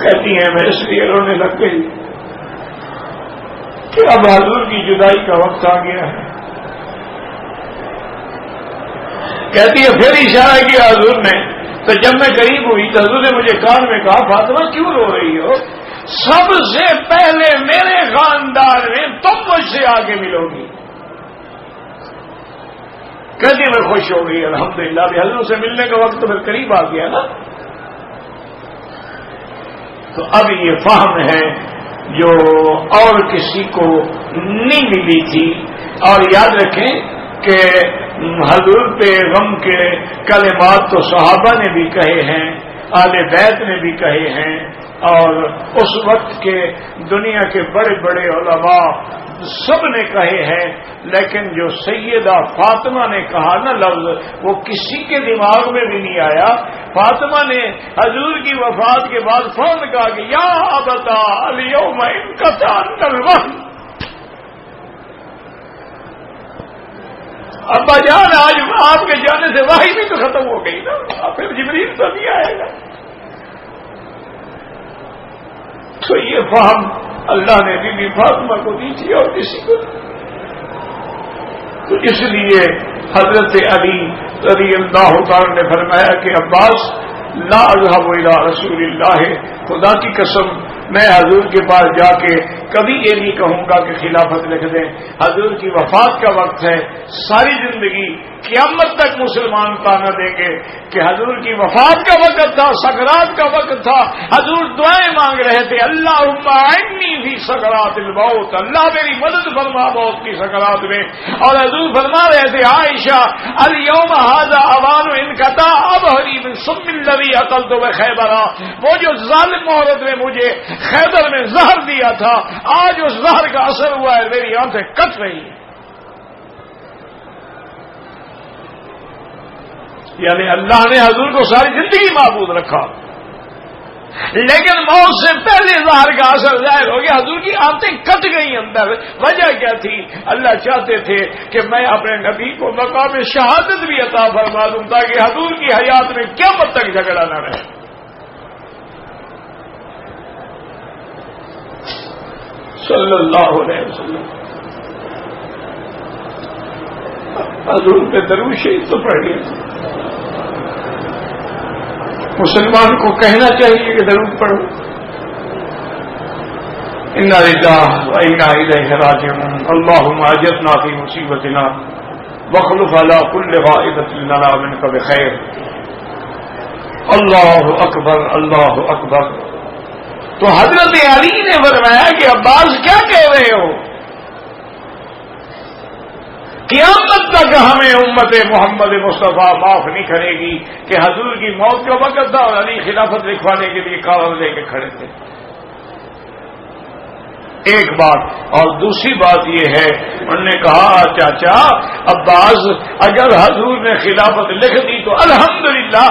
کہتی ہیں میں اس لیے رونے لگ گئی کہ اب حضور کی جدائی کا وقت آ گیا ہے. کہتی ہے پھر اشارہ کیا حضور نے، تو جب میں قریب ہوئی تو حضور نے مجھے کان میں کہا فاطمہ کیوں رو رہی ہو؟ سب سے پہلے میرے خاندان میں تم مجھ سے آگے ملو گی. کہتی میں خوش ہو گئی الحمدللہ، بھی حضور سے ملنے کا وقت تو پھر قریب آ گیا نا. تو اب یہ فہم ہے جو اور کسی کو نہیں ملی تھی. اور یاد رکھیں کہ حضور پہ غم کے کلمات تو صحابہ نے بھی کہے ہیں، اہل بیت نے بھی کہے ہیں، اور اس وقت کے دنیا کے بڑے بڑے علماء سب نے کہے ہیں. لیکن جو سیدہ فاطمہ نے کہا نا لفظ، وہ کسی کے دماغ میں بھی نہیں آیا. فاطمہ نے حضور کی وفات کے بعد فوراً کہا کہ یا ابتا الیوم انقطع الوحی، ابا جان آج آپ کے جانے سے وحی بھی تو ختم ہو گئی نا، اب پھر جبریل تو نہیں آئے گا. تو یہ فہم اللہ نے بی بی فاطمہ کو دی تھی اور کسی کو. تو اس لیے حضرت علی رضی اللہ تعالی نے فرمایا کہ عباس لا اذهب الى رسول اللہ، خدا کی قسم میں حضور کے پاس جا کے کبھی یہ نہیں کہوں گا کہ خلافت لکھ دیں. حضور کی وفات کا وقت ہے، ساری زندگی قیامت تک مسلمان تانا دیں گے کہ حضور کی وفات کا وقت تھا، سکرات کا وقت تھا، حضور دعائیں مانگ رہے تھے، اللہم اعنی فی سکرات الموت، اللہ میری مدد فرما موت کی سکرات میں. اور حضور فرما رہے تھے عائشہ الیوم ھذا اوان انقطع ابہری من سم الذی اکلت بخیبر، وہ جو ظالم عورت نے مجھے خیبر میں زہر دیا تھا، آج اس زہر کا اثر ہوا ہے، میری آنکھیں کٹ رہی ہیں. یعنی اللہ نے حضور کو ساری زندگی معبود رکھا، لیکن موت سے پہلے زہر کا اثر ظاہر ہو گیا، حضور کی آنکھیں کٹ گئی اندر. وجہ کیا تھی؟ اللہ چاہتے تھے کہ میں اپنے نبی کو مقام شہادت بھی عطا فرما دوں تاکہ حضور کی حیات میں قیامت تک جھگڑا نہ رہے. صلی اللہ علیہ وسلم. حضور پہ درود شریف تو پڑھ لیا. مسلمان کو کہنا چاہیے کہ درود پڑھو. انا للہ و انا الیہ راجعون، اللہم اجرنا فی مصیبتنا واخلف علی کل غائبۃ لنا منک بخیر. اللہ اکبر، اللہ اکبر. تو حضرت علی نے فرمایا کہ عباس کیا کہہ رہے ہو؟ قیامت تک ہمیں امت محمد مصطفیٰ معاف نہیں کرے گی کہ حضور کی موت کا وقت تھا اور علی خلافت لکھوانے کے لیے کاغذ لے کے کھڑے تھے. ایک بات. اور دوسری بات یہ ہے، انہوں نے کہا چاچا عباس اگر حضور نے خلافت لکھ دی تو الحمدللہ،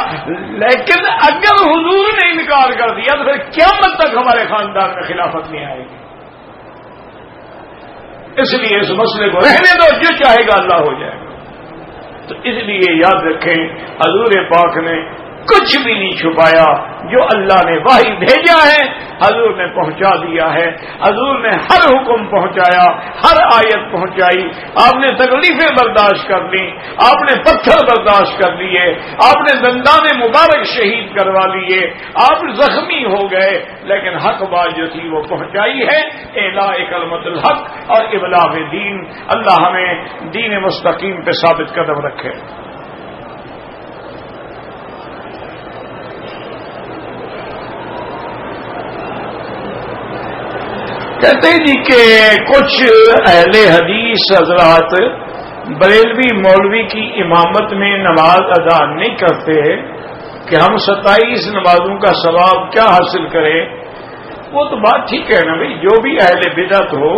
لیکن اگر حضور نے انکار کر دیا تو پھر قیامت تک ہمارے خاندان میں خلافت نہیں آئے گی. اس لیے اس مسئلے کو رہنے دو، جو چاہے گا اللہ ہو جائے گا. تو اس لیے یاد رکھیں حضور پاک نے کچھ بھی نہیں چھپایا، جو اللہ نے وحی بھیجا ہے حضور نے پہنچا دیا ہے. حضور نے ہر حکم پہنچایا، ہر آیت پہنچائی. آپ نے تکلیفیں برداشت کر لی، آپ نے پتھر برداشت کر لیے، آپ نے دندان مبارک شہید کروا لیے، آپ زخمی ہو گئے، لیکن حق بات جو تھی وہ پہنچائی ہے. اعلاء کلمۃ الحق اور ابلاغ دین. اللہ ہمیں دین مستقیم پہ ثابت قدم رکھے. کہتے ہیں جی کہ کچھ اہل حدیث حضرات بریلوی مولوی کی امامت میں نماز ادا نہیں کرتے کہ ہم 27 نمازوں کا ثواب کیا حاصل کریں. وہ تو بات ٹھیک ہے نا بھائی، جو بھی اہل بدعت ہو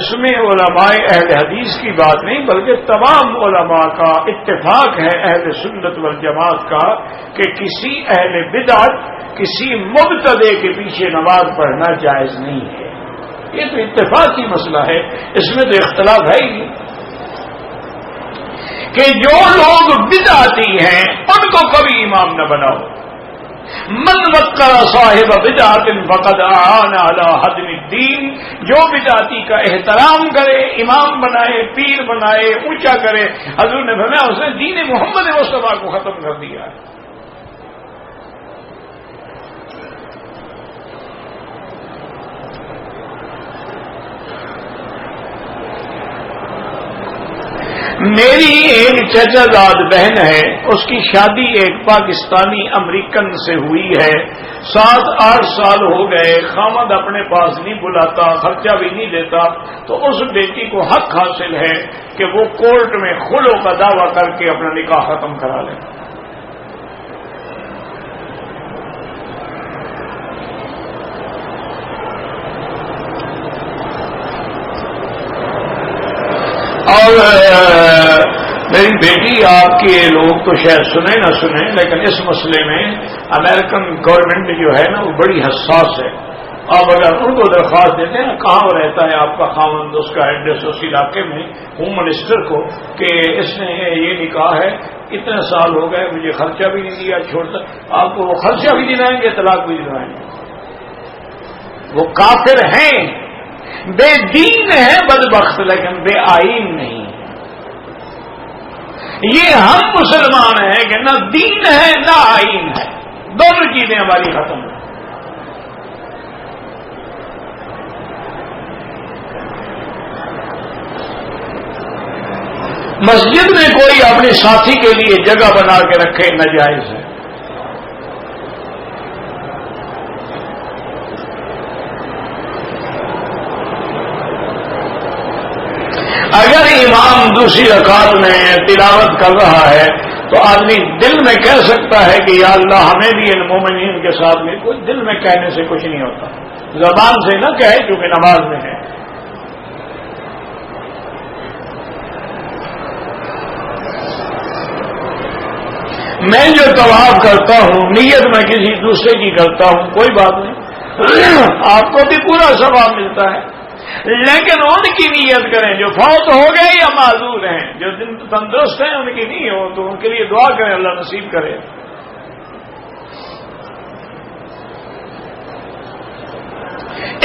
اس میں علماء اہل حدیث کی بات نہیں بلکہ تمام علماء کا اتفاق ہے، اہل سنت والجماعت کا، کہ کسی اہل بدعت کسی مبتدع کے پیچھے نماز پڑھنا جائز نہیں ہے. یہ تو اتفاقی مسئلہ ہے، اس میں تو اختلاف ہے ہی کہ جو لوگ بدعتی ہیں ان کو کبھی امام نہ بناؤ. من وقر صاحب بدعت فقد اعان علی هدم الدین. جو بدعتی کا احترام کرے، امام بنائے، پیر بنائے، اونچا کرے، حضور نے فرمایا اس نے دین محمد مصطفیٰ کو ختم کر دیا ہے. میری ایک چچا زاد بہن ہے، اس کی شادی ایک پاکستانی امریکن سے ہوئی ہے. 7-8 سال ہو گئے، خامد اپنے پاس نہیں بلاتا، خرچہ بھی نہیں دیتا. تو اس بیٹی کو حق حاصل ہے کہ وہ کورٹ میں خلو کا دعویٰ کر کے اپنا نکاح ختم کرا لے. اور میری بیٹی، آپ کے لوگ تو شاید سنیں نہ سنیں، لیکن اس مسئلے میں امریکن گورنمنٹ جو ہے نا وہ بڑی حساس ہے. آپ اگر ان کو درخواست دیتے ہیں کہاں رہتا ہے آپ کا خاوند، اس کا ایڈریس اس علاقے میں، ہوم منسٹر کو، کہ اس نے یہ نکاح ہے، اتنے سال ہو گئے، مجھے خرچہ بھی نہیں دیا، چھوڑتا، آپ کو وہ خرچہ بھی دلائیں گے، طلاق بھی دلائیں گے. وہ کافر ہیں، بے دین ہے بدبخت، لیکن بے آئین نہیں. یہ ہم مسلمان ہیں کہ نہ دین ہے نہ آئین ہے، امیدیں ہماری ختم ہو. مسجد میں کوئی اپنے ساتھی کے لیے جگہ بنا کے رکھے ناجائز ہے. اگر امام دوسری رکعت میں تلاوت کر رہا ہے تو آدمی دل میں کہہ سکتا ہے کہ یا اللہ ہمیں بھی ان مومنین کے ساتھ میں. کوئی دل میں کہنے سے کچھ نہیں ہوتا, زبان سے نہ کہے کیونکہ نماز میں ہے. میں جو طواف کرتا ہوں نیت میں کسی دوسرے کی کرتا ہوں کوئی بات نہیں, آپ کو بھی پورا ثواب ملتا ہے. لیکن ان کی نیت کریں جو فوت ہو گئے یا معذور ہیں, جو دن تندرست ہیں ان کی نہیں ہو تو ان کے لیے دعا کریں اللہ نصیب کرے.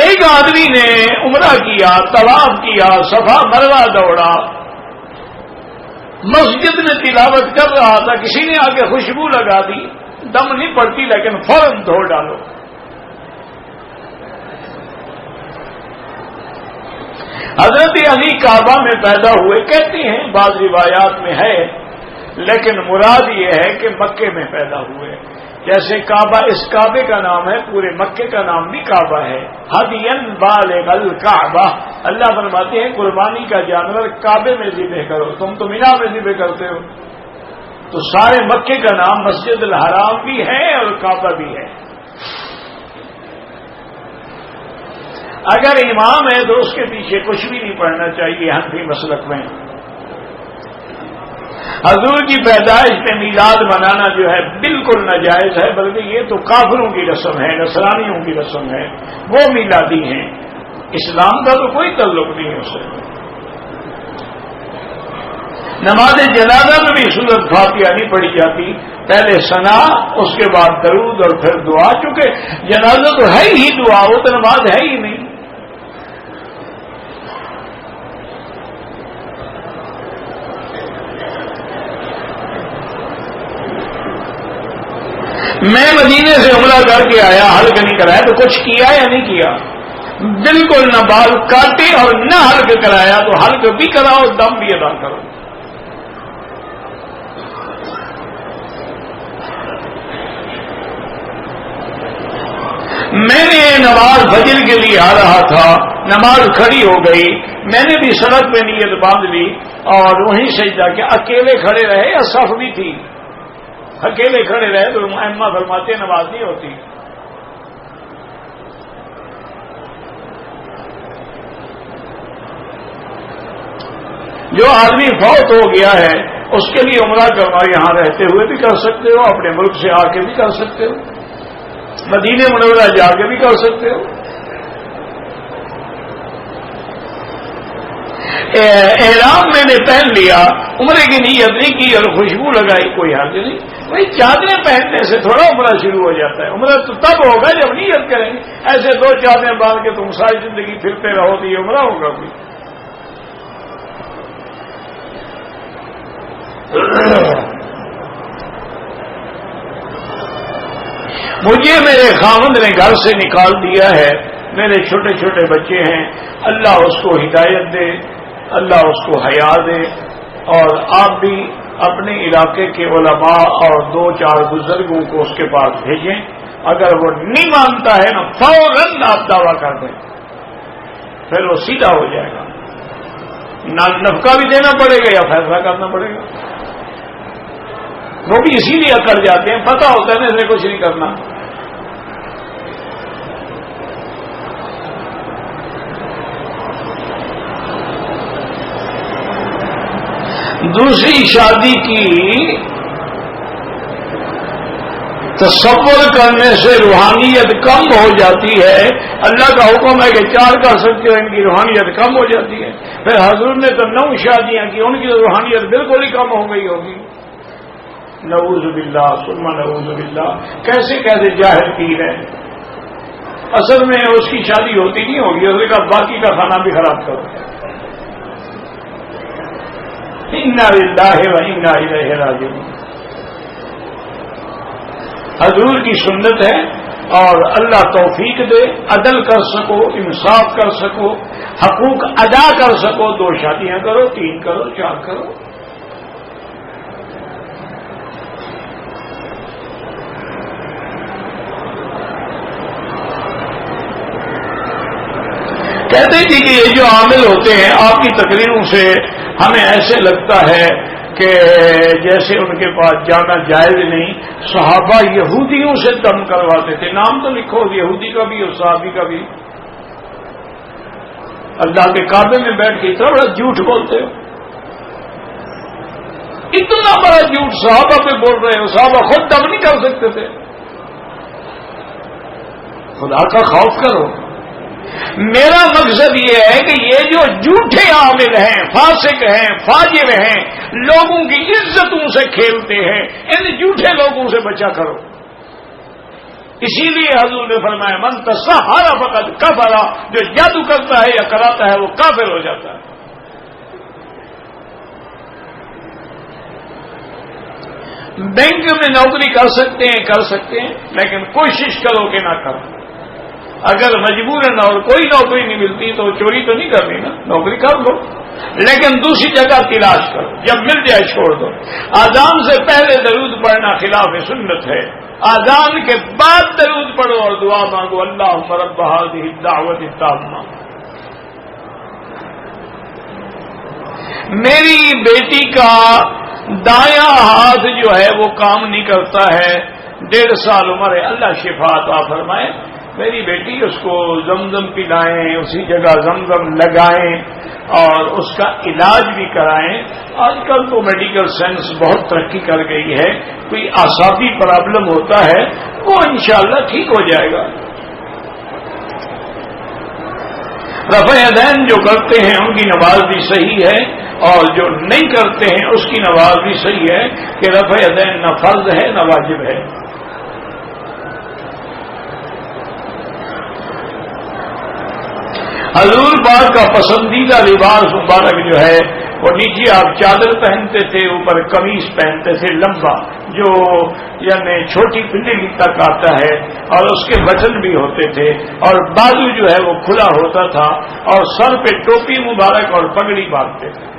ایک آدمی نے عمرہ کیا, طواف کیا, صفا مروا دوڑا, مسجد میں تلاوت کر رہا تھا, کسی نے آگے خوشبو لگا دی, دم نہیں پڑتی لیکن فوراً دھو ڈالو. حضرت علی کعبہ میں پیدا ہوئے کہتے ہیں, بعض روایات میں ہے, لیکن مراد یہ ہے کہ مکے میں پیدا ہوئے. جیسے کعبہ اس کعبے کا نام ہے, پورے مکے کا نام بھی کعبہ ہے. ہدین بالغ الکعبہ, اللہ فرماتے ہیں قربانی کا جانور کعبے میں ذبح کرو, تم تو مینا میں ذبح کرتے ہو. تو سارے مکے کا نام مسجد الحرام بھی ہے اور کعبہ بھی ہے. اگر امام ہے تو اس کے پیچھے کچھ بھی نہیں پڑھنا چاہیے حنفی مسلک میں. حضور کی پیدائش پہ میلاد منانا جو ہے بالکل ناجائز ہے, بلکہ یہ تو کافروں کی رسم ہے, نصرانیوں کی رسم ہے, وہ میلادی ہیں, اسلام کا تو کوئی تعلق نہیں ہے اسے. نماز جنازہ میں بھی سورۃ فاتحہ نہیں پڑھی جاتی, پہلے ثنا اس کے بعد درود اور پھر دعا, چونکہ جنازہ تو ہے ہی دعا, وہ تو نماز ہے ہی نہیں. میں مدینے سے عمرہ کر کے آیا, حلق نہیں کرایا تو کچھ کیا یا نہیں کیا؟ بالکل نہ بال کاٹے اور نہ حلق کرایا, تو حلق بھی کراؤ, دم بھی ادا کرو. میں نے نماز فجر کے لیے آ رہا تھا, نماز کھڑی ہو گئی, میں نے بھی سڑک پہ نیت باندھ لی اور وہیں سجدہ کیا. اکیلے کھڑے رہے یا صف بھی تھی, اکیلے کھڑے رہے تو ائمہ فرماتے ہیں نماز نہیں ہوتی. جو آدمی فوت ہو گیا ہے اس کے لیے عمرہ کرنا یہاں رہتے ہوئے بھی کر سکتے ہو, اپنے ملک سے آ کے بھی کر سکتے ہو, مدینے منورہ جا کے بھی کر سکتے ہو. احرام میں نے پہن لیا, عمرے کی نیت نہیں کی اور خوشبو لگائی, کوئی حرج نہیں. بھائی چادریں پہننے سے تھوڑا عمرہ شروع ہو جاتا ہے, عمرہ تو تب ہوگا جب نیت کریں گے. ایسے دو چادریں باندھ کے تم ساری زندگی پھرتے رہو تو یہ عمرہ ہوگا کوئی؟ مجھے میرے خاوند نے گھر سے نکال دیا ہے, میرے چھوٹے چھوٹے بچے ہیں, اللہ اس کو ہدایت دے, اللہ اس کو حیا دے. اور آپ بھی اپنے علاقے کے علماء اور دو چار بزرگوں کو اس کے پاس بھیجیں. اگر وہ نہیں مانتا ہے نا فوراً آپ دعویٰ کر دیں, پھر وہ سیدھا ہو جائے گا. نہ نفقہ بھی دینا پڑے گا یا فیصلہ کرنا پڑے گا. وہ بھی اسی لیے اکڑ جاتے ہیں, پتہ ہوتا ہے نا اسے کچھ نہیں کرنا. دوسری شادی کی تصور کرنے سے روحانیت کم ہو جاتی ہے. اللہ کا حکم ہے کہ 4 کر سکتے ہو, ان کی روحانیت کم ہو جاتی ہے. پھر حضور نے تو 9 شادیاں کی, ان کی روحانیت بالکل ہی کم ہو گئی ہوگی. نعوذ باللہ ثم نعوذ باللہ. کیسے کیسے جاہل پیر ہے, اصل میں اس کی شادی ہوتی نہیں ہوگی, اس کا باقی کا کھانا بھی خراب کرو. انا للہ و انا الیہ راجعون. حضور کی سنت ہے، اور اللہ توفیق دے عدل کر سکو، انصاف کر سکو، حقوق ادا کر سکو، 2 شادیاں کرو، 3 کرو، 4 کرو۔ کہتے تھے کہ یہ جو عامل ہوتے ہیں آپ کی تقریروں سے ہمیں ایسے لگتا ہے کہ جیسے ان کے پاس جانا جائز نہیں۔ صحابہ یہودیوں سے دم کرواتے تھے، نام تو لکھو یہودی کا بھی اور صحابی کا بھی۔ اللہ کے کعبے میں بیٹھ کے اتنا بڑا جھوٹ بولتے ہو، اتنا بڑا جھوٹ صحابہ پہ بول رہے ہو، صحابہ خود دم نہیں کر سکتے تھے۔ خدا کا خوف کرو۔ میرا مقصد یہ ہے کہ یہ جو جھوٹے عامل ہیں، فاسق ہیں، فاجر ہیں، لوگوں کی عزتوں سے کھیلتے ہیں، ان جھوٹے لوگوں سے بچا کرو۔ اسی لیے حضور نے فرمایا من تسحر فقد کفر، جو جادو کرتا ہے یا کراتا ہے وہ کافر ہو جاتا ہے۔ بینک میں نوکری کر سکتے ہیں لیکن کوشش کرو کہ نہ کرو۔ اگر مجبوراً اور کوئی نوکری نہیں ملتی تو چوری تو نہیں کرنی نا، نوکری کر لو لیکن دوسری جگہ تلاش کرو، جب مل جائے چھوڑ دو۔ اذان سے پہلے درود پڑھنا خلاف سنت ہے، اذان کے بعد درود پڑھو اور دعا مانگو اللہم رب ہذہ الدعوۃ التامہ۔ میری بیٹی کا دایاں ہاتھ جو ہے وہ کام نہیں کرتا ہے، 1.5 سال عمر ہے، اللہ شفا عطا فرمائے۔ میری بیٹی اس کو زمزم پلائیں، اسی جگہ زمزم لگائیں اور اس کا علاج بھی کرائیں۔ آج کل تو میڈیکل سائنس بہت ترقی کر گئی ہے، کوئی اعصابی پرابلم ہوتا ہے وہ انشاءاللہ ٹھیک ہو جائے گا۔ رفع یدین جو کرتے ہیں ان کی نماز بھی صحیح ہے، اور جو نہیں کرتے ہیں اس کی نماز بھی صحیح ہے کہ رفع یدین نہ فرض ہے نہ واجب ہے۔ حضور پاک کا پسندیدہ لباس مبارک جو ہے وہ نیچے آپ چادر پہنتے تھے، اوپر قمیص پہنتے تھے لمبا، جو یعنی چھوٹی پنڈلی تک آتا ہے اور اس کے بٹن بھی ہوتے تھے، اور بازو جو ہے وہ کھلا ہوتا تھا، اور سر پہ ٹوپی مبارک اور پگڑی باندھتے تھے۔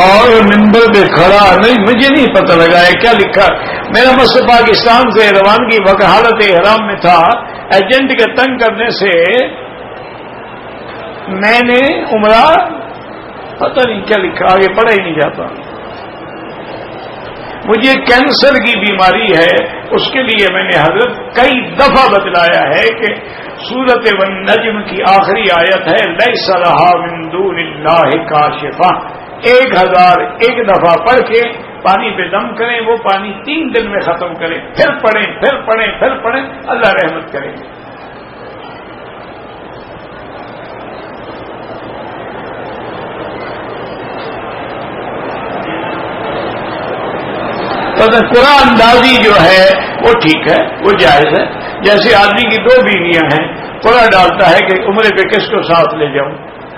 اور ممبر پہ کھڑا نہیں، مجھے نہیں پتہ لگا ہے کیا لکھا۔ میرا مقصد پاکستان سے روانگی وقت حالت احرام میں تھا، ایجنٹ کے تنگ کرنے سے میں نے عمرہ پتہ نہیں کیا لکھا، آگے پڑھا ہی نہیں جاتا۔ مجھے کینسر کی بیماری ہے، اس کے لیے میں نے حضرت کئی دفعہ بتلایا ہے کہ سورۃ والنجم کی آخری آیت ہے لیس لہا من دون اللہ کاشفہ، 1001 دفعہ پڑھ کے پانی پہ دم کریں، وہ پانی 3 دن میں ختم کریں، پھر پڑھیں، اللہ رحمت کریں گے۔ تو قرآن اندازی جو ہے وہ ٹھیک ہے، وہ جائز ہے۔ جیسے آدمی کی 2 بیویاں ہیں، قرآن ڈالتا ہے کہ عمرے پہ کس کو ساتھ لے جاؤں،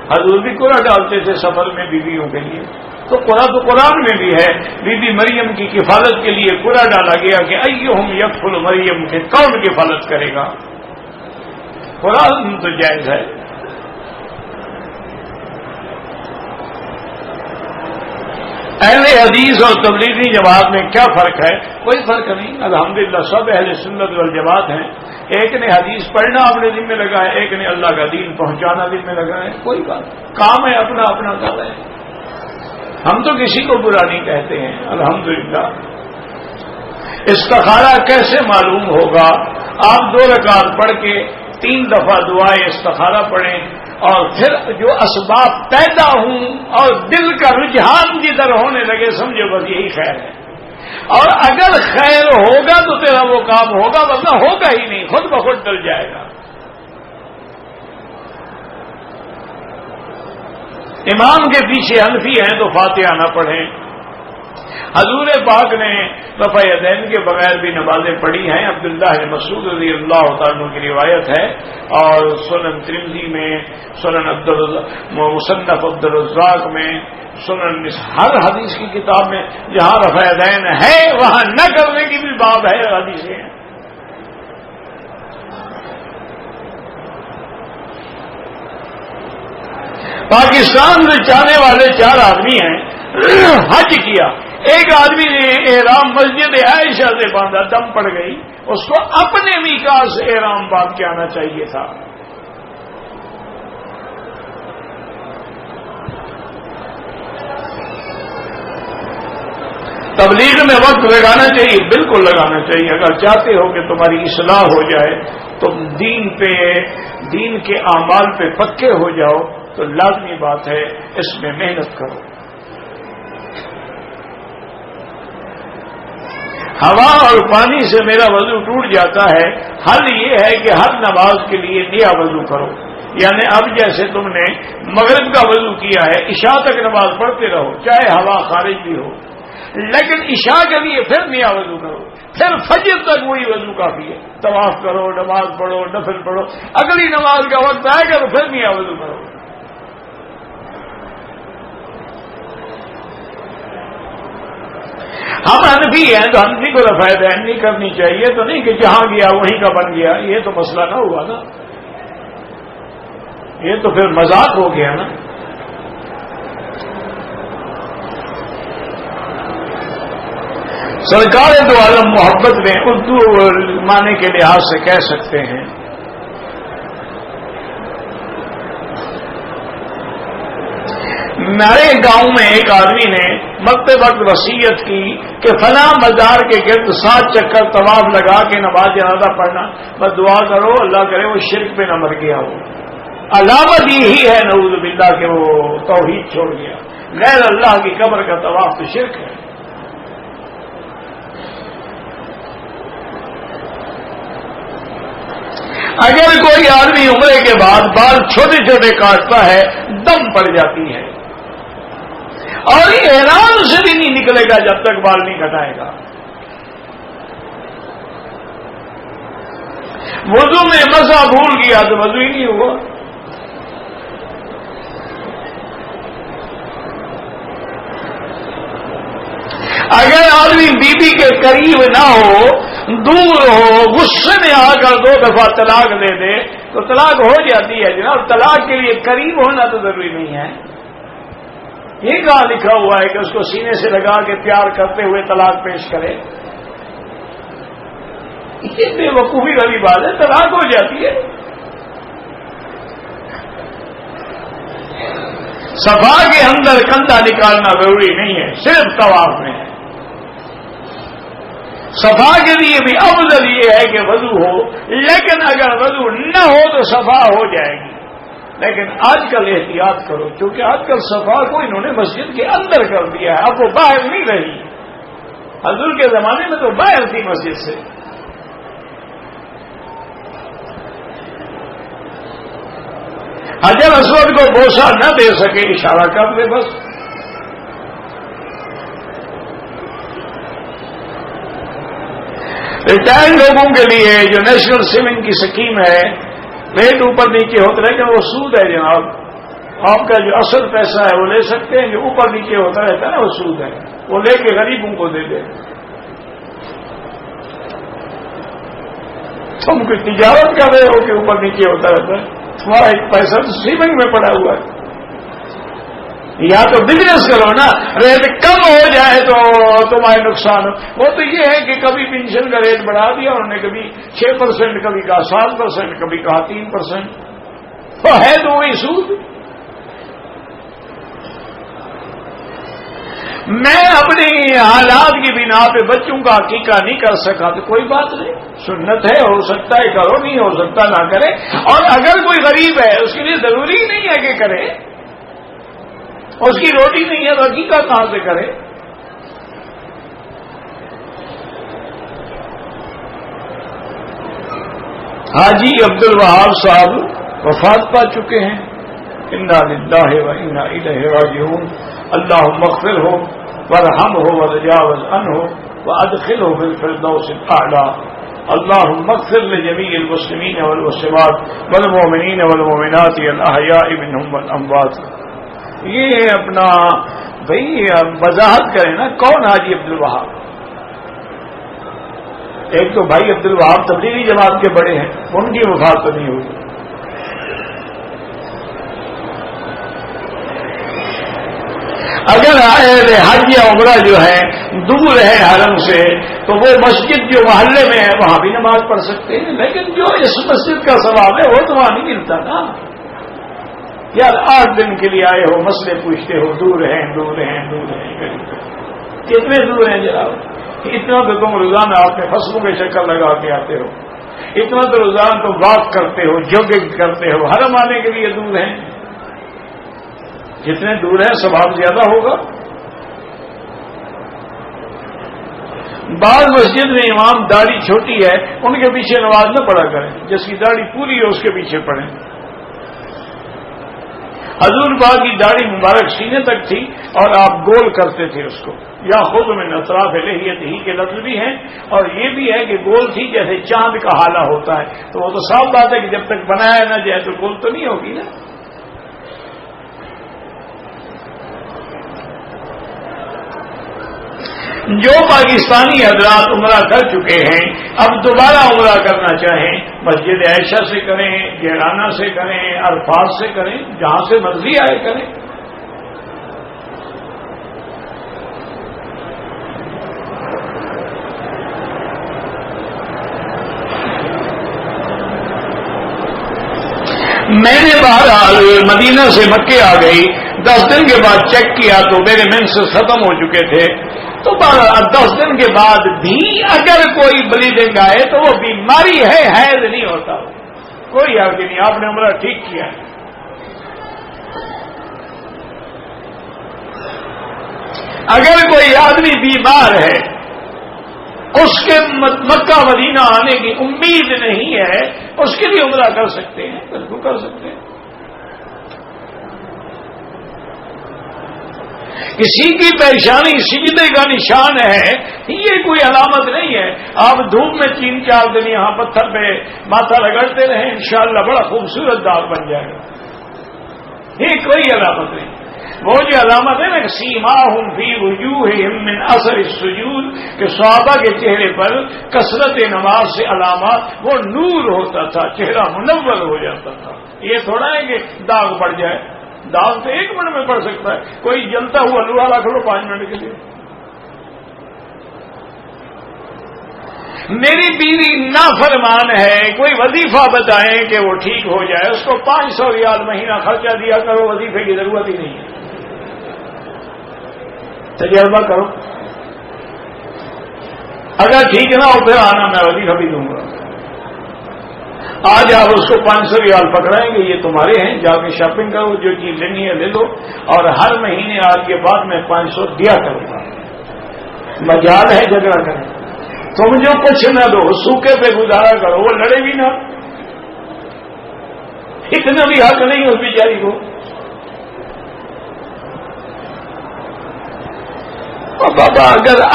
حضور بھی قرآن ڈالتے تھے سفر میں بیویوں کے لیے، تو قرآن میں بھی ہے۔ بی بی مریم کی کفالت کے لیے قرآن ڈالا گیا کہ ایہم یکفل مریم، کے کون کفالت کرے گا، قرآن تو جائز ہے۔ اہل حدیث اور تبلیغی جماعت میں کیا فرق ہے؟ کوئی فرق نہیں، الحمدللہ سب اہل سنت والجماعت ہیں۔ ایک نے حدیث پڑھنا اپنے دل میں لگا ہے، ایک نے اللہ کا دین پہنچانا دل میں لگا ہے، کوئی بات، کام ہے اپنا اپنا کام ہے، ہم تو کسی کو برا نہیں کہتے ہیں الحمدللہ۔ استخارہ کیسے معلوم ہوگا؟ آپ 2 رکعت پڑھ کے 3 دفعہ دعائے استخارہ پڑھیں، اور پھر جو اسباب پیدا ہوں اور دل کا رجحان جدھر ہونے لگے سمجھو بس یہی خیر ہے، اور اگر خیر ہوگا تو تیرا وہ کام ہوگا، ورنہ ہوگا ہی نہیں، خود بخود ڈل جائے گا۔ امام کے پیچھے حنفی ہیں تو فاتحہ نہ پڑھیں، حضور پاک نے رفع یدین کے بغیر بھی نمازیں پڑھی ہیں. عبداللہ بن مسعود رضی اللہ تعالیٰ عنہ کی روایت ہے, اور سنن ترمذی میں, سنن مصنف عبدالرزاق میں, سنن ہر حدیث کی کتاب میں جہاں رفع یدین ہے وہاں نہ کرنے کی بھی بات ہے, حدیثیں ہیں. پاکستان سے جانے والے 4 آدمی ہیں, حج کیا. ایک آدمی نے احرام مسجد عائشہ سے باندھا, دم پڑ گئی, اس کو اپنے میقات سے احرام باندھ کے آنا چاہیے تھا. تبلیغ میں وقت لگانا چاہیے, بالکل لگانا چاہیے. اگر چاہتے ہو کہ تمہاری اصلاح ہو جائے, تم دین کے اعمال پہ پکے ہو جاؤ, تو لازمی بات ہے اس میں محنت کرو. ہوا اور پانی سے میرا وضو ٹوٹ جاتا ہے, حل یہ ہے کہ ہر نماز کے لیے نیا وضو کرو. یعنی اب جیسے تم نے مغرب کا وضو کیا ہے, عشاء تک نماز پڑھتے رہو چاہے ہوا خارج بھی ہو, لیکن عشاء کے لیے پھر نیا وضو کرو, پھر فجر تک وہی وضو کافی ہے. طواف کرو, نماز پڑھو, نفل پڑھو, اگلی نماز کا وقت آئے گا تو پھر نیا وضو کرو. ہم حنفی ہیں تو حنفی کو رفع یدین نہیں کرنی چاہیے, تو نہیں کہ جہاں گیا وہیں کا بن گیا, یہ تو مسئلہ نہ ہوا نا, یہ تو پھر مذاق ہو گیا نا. سرکار دو عالم محبت میں اردو معنی کے لحاظ سے کہہ سکتے ہیں, میرے گاؤں میں ایک آدمی نے مرتے وقت وصیت کی کہ فلاں مزار کے گرد 7 چکر طواف لگا کے نماز جنازہ پڑھنا, بس دعا کرو اللہ کرے وہ شرک پہ نہ مر گیا ہو. علامت یہی ہے نعوذ باللہ کہ وہ توحید چھوڑ گیا. غیر اللہ کی قبر کا طواف تو شرک ہے. اگر کوئی آدمی عمرے کے بعد بال چھوٹے چھوٹے کاٹتا ہے, دم پڑ جاتی ہے, اور احرام سے بھی نہیں نکلے گا جب تک بال نہیں کٹائے گا. وضو میں مسا بھول گیا تو وضو ہی نہیں ہوا. اگر آدمی بیوی کے قریب نہ ہو, دور ہو, غصے میں آ کر 2 دفعہ طلاق دے دے تو طلاق ہو جاتی ہے جناب. طلاق کے لیے قریب ہونا تو ضروری نہیں ہے. یہ کہاں لکھا ہوا ہے کہ اس کو سینے سے لگا کے پیار کرتے ہوئے طلاق پیش کرے؟ یہ بے وقوفی والی بات ہے, طلاق ہو جاتی ہے. صفا کے اندر کندھا نکالنا ضروری نہیں ہے, صرف طواف میں ہے. صفا کے لیے بھی افضل یہ ہے کہ وضو ہو, لیکن اگر وضو نہ ہو تو صفا ہو جائے گی. لیکن آج کل احتیاط کرو, کیونکہ آج کل صفا کو انہوں نے مسجد کے اندر کر دیا ہے, اب وہ باہر نہیں رہی. حضور کے زمانے میں تو باہر تھی مسجد سے. حجر اسود کو بوسہ نہ دے سکے, اشارہ کر دے بس. ریٹائرڈ لوگوں کے لیے جو نیشنل سیونگ کی اسکیم ہے, ریٹ اوپر نیچے ہوتا رہے, کہ وہ سود ہے جناب. آپ کا جو اصل پیسہ ہے وہ لے سکتے ہیں, جو اوپر نیچے ہوتا رہتا ہے نا وہ سود ہے, وہ لے کے غریبوں کو دے دے. تم کوئی تجارت کر رہے ہو کہ اوپر نیچے ہوتا رہتا ہے؟ تمہارا ایک پیسہ تو سیونگ میں پڑا ہوا ہے. یا تو بزنس کرو نا, ریٹ کم ہو جائے تو تمہارے نقصان ہو. وہ تو یہ ہے کہ کبھی پینشن کا ریٹ بڑھا دیا انہوں نے, کبھی 6%, کبھی کہا 7%, کبھی کہا 3%. تو ہے تو وہی سود. میں اپنی حالات کی بنا پہ بچوں کا عقیقہ نہیں کر سکا تو کوئی بات نہیں, سنت ہے, ہو سکتا ہے کرو, نہیں ہو سکتا نہ کرے. اور اگر کوئی غریب ہے اس کے لیے ضروری نہیں ہے کہ کرے, اس کی روٹی نہیں ہے تو عقیقہ کہاں سے کرے. حاجی عبد الوہاب صاحب وفات پا چکے ہیں. انا للہ و انا الیہ راجعون. اللہم اغفر ہو وارحمه وتجاوز عنه وادخله في الفردوس الاعلى اللهم اغفر لجميع المسلمين والمسلمات والمؤمنين والمؤمنات الاحياء منهم والاموات. یہ اپنا بھائی وضاحت کریں نا کون حاجی عبد الوہاب. ایک تو بھائی عبد الوہاب تبلیغی جماعت کے بڑے ہیں, ان کی وفات تو نہیں ہوئی. اگر حج یا عمرہ جو ہے دور ہے حرم سے تو وہ مسجد جو محلے میں ہے وہاں بھی نماز پڑھ سکتے ہیں, لیکن جو اس مسجد کا ثواب ہے وہ تو وہاں نہیں ملتا نا. یار 8 دن کے لیے آئے ہو, مسئلے پوچھتے ہو, دور ہیں کتنے دور ہیں جناب. اتنا تو تم روزانہ اپنے فصلوں کے چکر لگا کے آتے ہو, اتنا تو روزانہ تم واک کرتے ہو, جوگنگ کرتے ہو, حرم آنے کے لیے دور ہیں. جتنے دور ہیں ثواب زیادہ ہوگا. بعض مسجد میں امام داڑھی چھوٹی ہے ان کے پیچھے نماز نہ پڑھا کریں, جس کی داڑھی پوری ہے اس کے پیچھے پڑھیں. حضور پاک کی داڑھی مبارک سینے تک تھی اور آپ گول کرتے تھے اس کو. یا خود میں اطراف لحیت ہی کے لفظ بھی ہیں, اور یہ بھی ہے کہ گول تھی جیسے چاند کا حالہ ہوتا ہے. تو وہ تو صاف بات ہے کہ جب تک بنایا نہ جائے تو گول تو نہیں ہوگی نا. جو پاکستانی حضرات عمرہ کر چکے ہیں اب دوبارہ عمرہ کرنا چاہیں مسجد عائشہ سے کریں, جیرانہ سے کریں, عرفات سے کریں, جہاں سے مرضی آئے کریں. میں نے بہرحال مدینہ سے مکے آ گئی, 10 دن کے بعد چیک کیا تو میرے مینسز ختم ہو چکے تھے. تو 10 دن کے بعد بھی اگر کوئی بلیڈنگ آئے تو وہ بیماری ہے, حیض نہیں ہوتا. کوئی حرج نہیں, آپ نے عمرہ ٹھیک کیا. اگر کوئی آدمی بیمار ہے, اس کے مکہ مدینہ آنے کی امید نہیں ہے, اس کے لیے عمرہ کر سکتے ہیں, بالکل کر سکتے ہیں. کسی کی پریشانی سجدے کا نشان ہے, یہ کوئی علامت نہیں ہے. آپ دھوپ میں 3-4 دن یہاں پتھر پہ ماتھا رگڑتے رہیں, انشاءاللہ بڑا خوبصورت داغ بن جائے گا. یہ کوئی علامت نہیں. وہ جو علامت ہے نا سیماہم فی وجوہہم من اثر السجود, کہ صحابہ کے چہرے پر کثرت نماز سے علامات, وہ نور ہوتا تھا, چہرہ منور ہو جاتا تھا. یہ تھوڑا ہے کہ داغ پڑ جائے. داغ تو 1 منٹ میں پڑ سکتا ہے. کوئی جلتا ہوا لوہا رکھ لو 5 منٹ کے لیے. میری بیوی نافرمان ہے, کوئی وظیفہ بتائیں کہ وہ ٹھیک ہو جائے, اس کو 500 ریال مہینہ خرچہ دیا کرو, وظیفے کی ضرورت ہی نہیں ہے. تجربہ کرو, اگر ٹھیک نہ ہو پھر آنا, میں وظیفہ بھی دوں گا. آج آپ اس کو 500 ریال پکڑائیں گے, یہ تمہارے ہیں, جا کے شاپنگ کرو, جو چیز لینی ہے لے لو, اور ہر مہینے آج کے بعد میں 500 دیا کروں گا. مجال ہے جھگڑا کریں. تم جو کچھ نہ دو, سوکھے پہ گزارا کرو, وہ لڑے بھی نہ. اتنا بھی حق نہیں اس بیچاری کو. بابا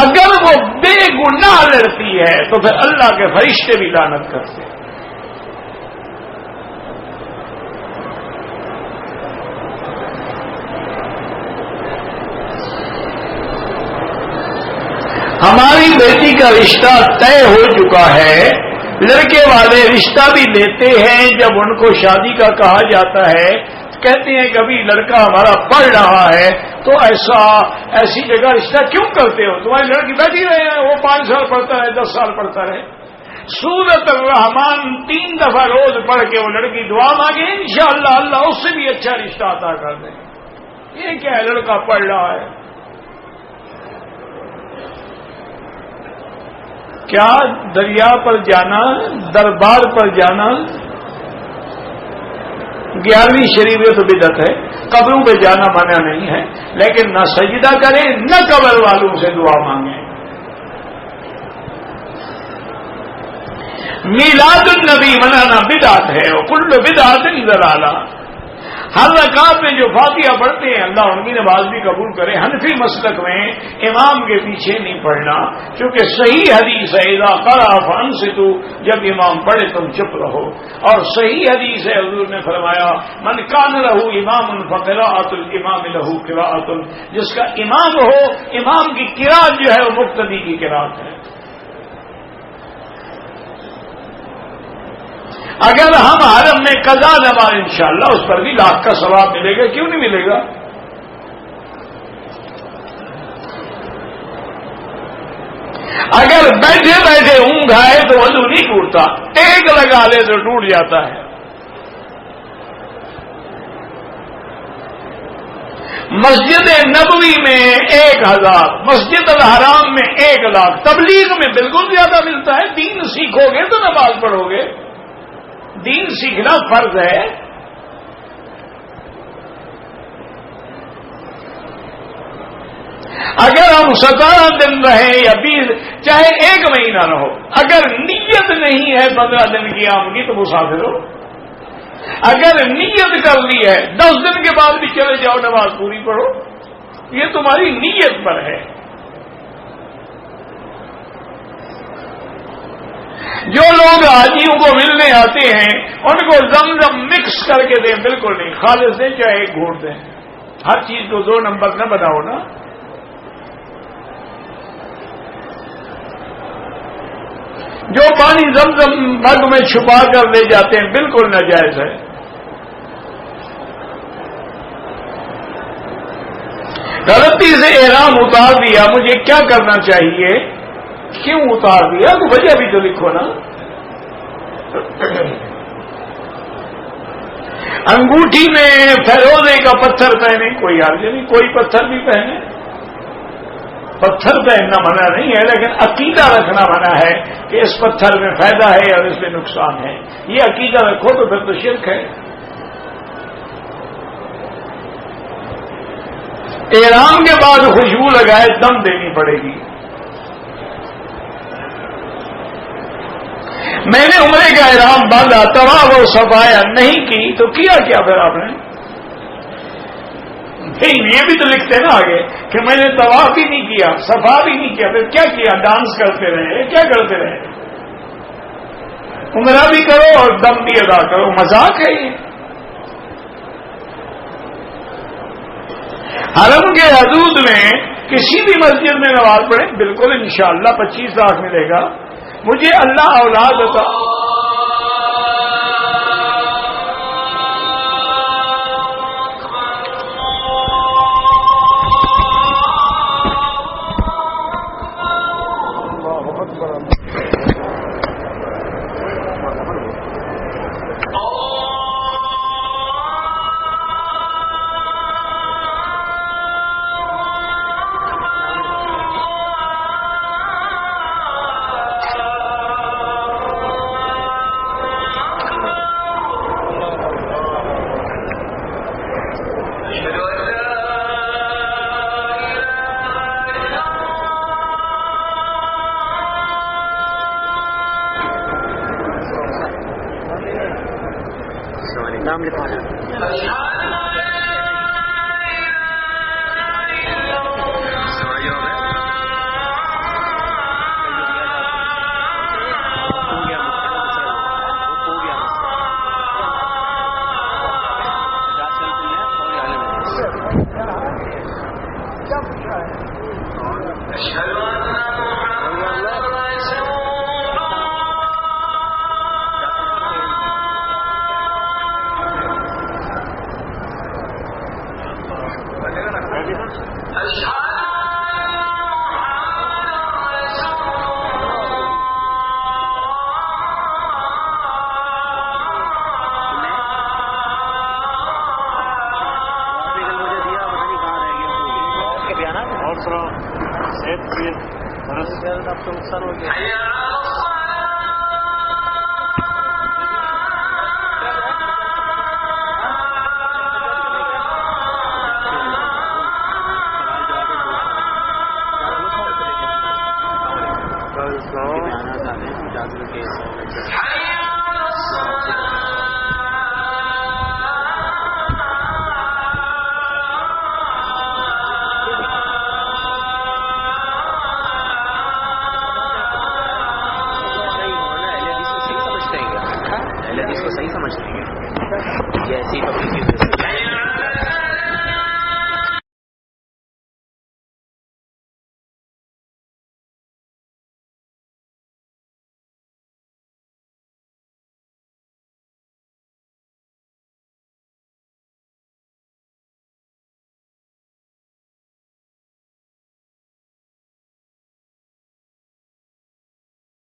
اگر وہ بے گناہ لڑتی ہے تو پھر اللہ کے فرشتے بھی لعنت کرتے ہیں. ہماری بیٹی کا رشتہ طے ہو چکا ہے, لڑکے والے رشتہ بھی لیتے ہیں. جب ان کو شادی کا کہا جاتا ہے کہتے ہیں کہ ابھی لڑکا ہمارا پڑھ رہا ہے تو ایسی جگہ رشتہ کیوں کرتے ہو, تمہاری لڑکی بیٹھی رہے ہیں, وہ 5 سال پڑھتا رہے, 10 سال پڑھتا رہے. سورۃ الرحمان 3 دفعہ روز پڑھ کے وہ لڑکی دعا مانگے, انشاءاللہ اللہ اس سے بھی اچھا رشتہ عطا کر دیں. یہ کیا ہے, لڑکا پڑھ رہا ہے. کیا دریا پر جانا, دربار پر جانا 11ویں شریف تو بدعت ہے. قبروں پہ جانا منع نہیں ہے, لیکن نہ سجدہ کریں نہ قبر والوں سے دعا مانگیں. میلاد النبی منانا بدعت ہے, اور کل بدعت ضلالہ. ہر رکعت میں جو فاتحہ پڑھتے ہیں اللہ ان کی نماز بھی قبول کرے. حنفی مسلک میں امام کے پیچھے نہیں پڑھنا، کیونکہ صحیح حدیث ہے اذا قرأ فانصتوا، جب امام پڑھے تم چپ رہو. اور صحیح حدیث ہے حضور نے فرمایا من کان لہ امام فقراءۃ الامام لہ قراءۃ، جس کا امام ہو امام کی قراءت جو ہے وہ مقتدی کی قراءت ہے. اگر ہم حرم میں قضا نماز انشاءاللہ اس پر بھی لاکھ کا ثواب ملے گا، کیوں نہیں ملے گا؟ اگر بیٹھے بیٹھے اونگ آئے تو وضو نہیں ٹوٹتا، ایک لگا لے تو ٹوٹ جاتا ہے. مسجد نبوی میں 1000، مسجد الحرام میں 1 لاکھ، تبلیغ میں بالکل زیادہ ملتا ہے. دین سیکھو گے تو نماز پڑھو گے، دین سیکھنا فرض ہے. اگر ہم 17 دن رہیں یا 20، چاہے 1 مہینہ رہو، اگر نیت نہیں ہے 15 دن کی عام کی تو مسافر ہو. اگر نیت کر لی ہے 10 دن کے بعد بھی چلے جاؤ نماز پوری پڑھو، یہ تمہاری نیت پر ہے. جو لوگ حاجیوں کو ملنے آتے ہیں ان کو زمزم مکس کر کے دیں، بالکل نہیں، خالص دیں چاہے 1 گھونٹ دیں. ہر چیز کو 2 نمبر نہ بناؤ نا. جو پانی زمزم مگ میں چھپا کر لے جاتے ہیں بالکل ناجائز ہے. غلطی سے احرام اتار دیا، مجھے کیا کرنا چاہیے؟ کیوں اتار دیا تو وجہ بھی تو لکھو نا. انگوٹھی میں فیروزے کا پتھر پہنے کوئی حرج نہیں، کوئی پتھر بھی پہنے. پتھر پہننا منع نہیں ہے، لیکن عقیدہ رکھنا منع ہے کہ اس پتھر میں فائدہ ہے اور اس میں نقصان ہے. یہ عقیدہ رکھو تو پھر تو شرک ہے. احرام کے بعد خوشبو لگائے دم دینی پڑے گی. میں نے عمرے کا احرام باندھا، طواف اور صفایا نہیں کی تو کیا کیا پھر آپ نے؟ یہ بھی تو لکھتے نا آگے کہ میں نے طواف بھی نہیں کیا، صفا بھی نہیں کیا، پھر کیا کیا؟ ڈانس کرتے رہے، کیا کرتے رہے؟ عمرہ بھی کرو اور دم بھی ادا کرو، مذاق ہے یہ. حرم کے حدود میں کسی بھی مسجد میں نماز پڑھیں بالکل انشاءاللہ 25 لاکھ ملے گا. مجھے اللہ اولاد عطا نام لکھوانا. آپ کو نقصان ہو گیا. یہ ایسی ٹاپک